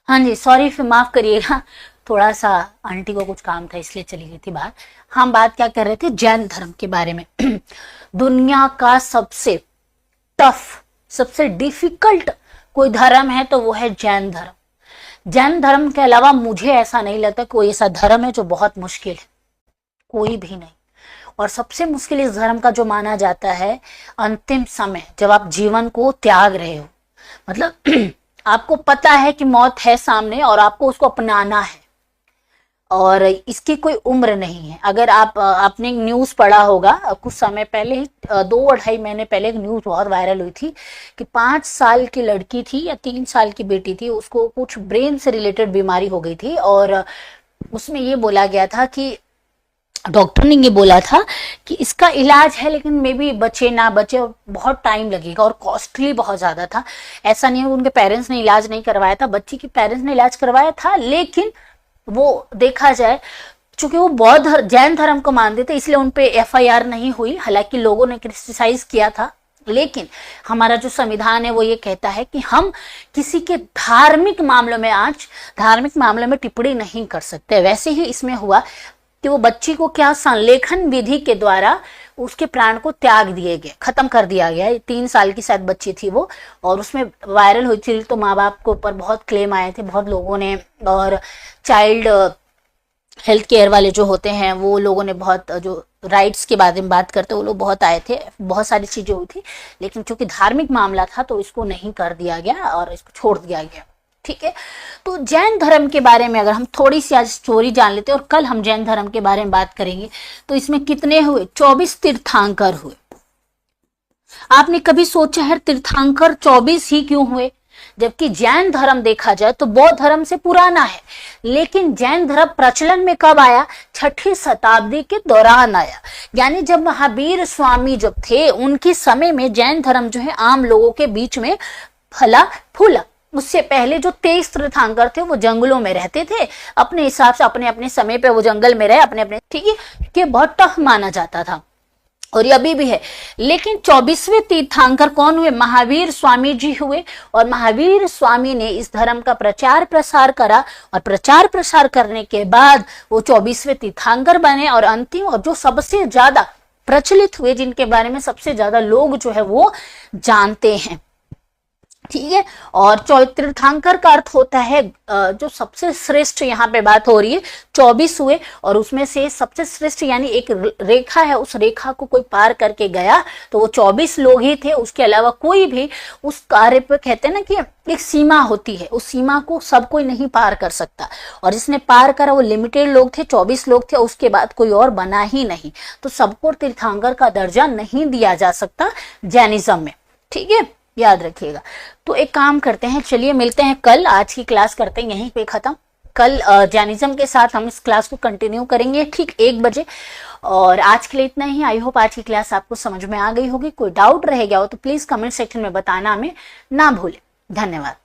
हाँ जी, सॉरी, फिर माफ करिएगा, थोड़ा सा आंटी को कुछ काम था इसलिए चली गई थी बाहर। हम बात क्या कर रहे थे, जैन धर्म के बारे में। दुनिया का सबसे टफ, सबसे डिफिकल्ट कोई धर्म है तो वो है जैन धर्म। जैन धर्म के अलावा मुझे ऐसा नहीं लगता कोई ऐसा धर्म है जो बहुत मुश्किल है, कोई भी नहीं। और सबसे मुश्किल इस धर्म का जो माना जाता है, अंतिम समय जब आप जीवन को त्याग रहे हो, मतलब आपको पता है कि मौत है सामने और आपको उसको अपनाना है, और इसकी कोई उम्र नहीं है। अगर आपने एक न्यूज पढ़ा होगा कुछ समय पहले ही, 2-2.5 महीने पहले एक न्यूज बहुत वायरल हुई थी कि 5 साल की लड़की थी या 3 साल की बेटी थी, उसको कुछ ब्रेन से रिलेटेड बीमारी हो गई थी, और उसमें ये बोला गया था कि डॉक्टर ने ये बोला था कि इसका इलाज है, लेकिन मे बी बचे ना बचे, बहुत टाइम लगेगा और कॉस्टली बहुत ज्यादा था। ऐसा नहीं है उनके पेरेंट्स ने इलाज नहीं करवाया था, बच्ची के पेरेंट्स ने इलाज करवाया था, लेकिन वो देखा जाए चूंकि वो बौद्ध जैन धर्म को मानते थे इसलिए उनपे एफआईआर नहीं हुई, हालांकि लोगों ने क्रिटिसाइज किया था। लेकिन हमारा जो संविधान है वो ये कहता है कि हम किसी के धार्मिक मामलों में, आज धार्मिक मामलों में टिप्पणी नहीं कर सकते। वैसे ही इसमें हुआ कि वो बच्ची को क्या संलेखन विधि के द्वारा उसके प्राण को त्याग दिए गए, खत्म कर दिया गया। 3 साल की शायद बच्ची थी वो, और उसमें वायरल हुई थी तो माँ बाप के ऊपर बहुत क्लेम आए थे, बहुत लोगों ने, और चाइल्ड हेल्थ केयर वाले जो होते हैं वो लोगों ने, बहुत जो राइट्स के बारे में बात करते वो लोग बहुत आए थे, बहुत सारी चीजें हुई थी। लेकिन चूंकि धार्मिक मामला था तो इसको नहीं कर दिया गया और इसको छोड़ दिया गया। ठीक है, तो जैन धर्म के बारे में अगर हम थोड़ी सी आज स्टोरी जान लेते हैं, और कल हम जैन धर्म के बारे में बात करेंगे। तो इसमें कितने हुए, 24 तीर्थंकर हुए। आपने कभी सोचा है तीर्थंकर 24 ही क्यों हुए? जबकि जैन धर्म देखा जाए तो बौद्ध धर्म से पुराना है, लेकिन जैन धर्म प्रचलन में कब आया? 6ठी शताब्दी के दौरान आया। यानी जब महावीर स्वामी जब थे उनके समय में जैन धर्म जो है आम लोगों के बीच में फला फूला। उससे पहले जो 23 तीर्थंकर थे वो जंगलों में रहते थे, अपने हिसाब से अपने अपने समय पे वो जंगल में रहे अपने अपने, ठीक है, कि बहुत टफ माना जाता था, और ये अभी भी है। लेकिन 24वें तीर्थंकर कौन हुए? महावीर स्वामी जी हुए, और महावीर स्वामी ने इस धर्म का प्रचार प्रसार करा, और प्रचार प्रसार करने के बाद वो 24वें तीर्थंकर बने, और अंतिम और जो सबसे ज्यादा प्रचलित हुए, जिनके बारे में सबसे ज्यादा लोग जो है वो जानते हैं। ठीक है, और तीर्थंकर का अर्थ होता है जो सबसे श्रेष्ठ, यहाँ पे बात हो रही है 24 हुए, और उसमें से सबसे श्रेष्ठ यानी एक रेखा है, उस रेखा को कोई पार करके गया तो वो 24 लोग ही थे। उसके अलावा कोई भी उस कार्य पे, कहते हैं ना कि एक सीमा होती है, उस सीमा को सब कोई नहीं पार कर सकता, और जिसने पार करा वो लिमिटेड लोग थे, 24 लोग थे, उसके बाद कोई और बना ही नहीं। तो सबको तीर्थंकर का दर्जा नहीं दिया जा सकता जैनिज्म में। ठीक है, याद रखिएगा। तो एक काम करते हैं, चलिए मिलते हैं कल। आज की क्लास करते हैं यहीं पे खत्म। कल जैनिज्म के साथ हम इस क्लास को कंटिन्यू करेंगे ठीक 1 बजे। और आज के लिए इतना ही। आई होप आज की क्लास आपको समझ में आ गई होगी। कोई डाउट रह गया हो तो प्लीज कमेंट सेक्शन में बताना हमें ना भूलें। धन्यवाद।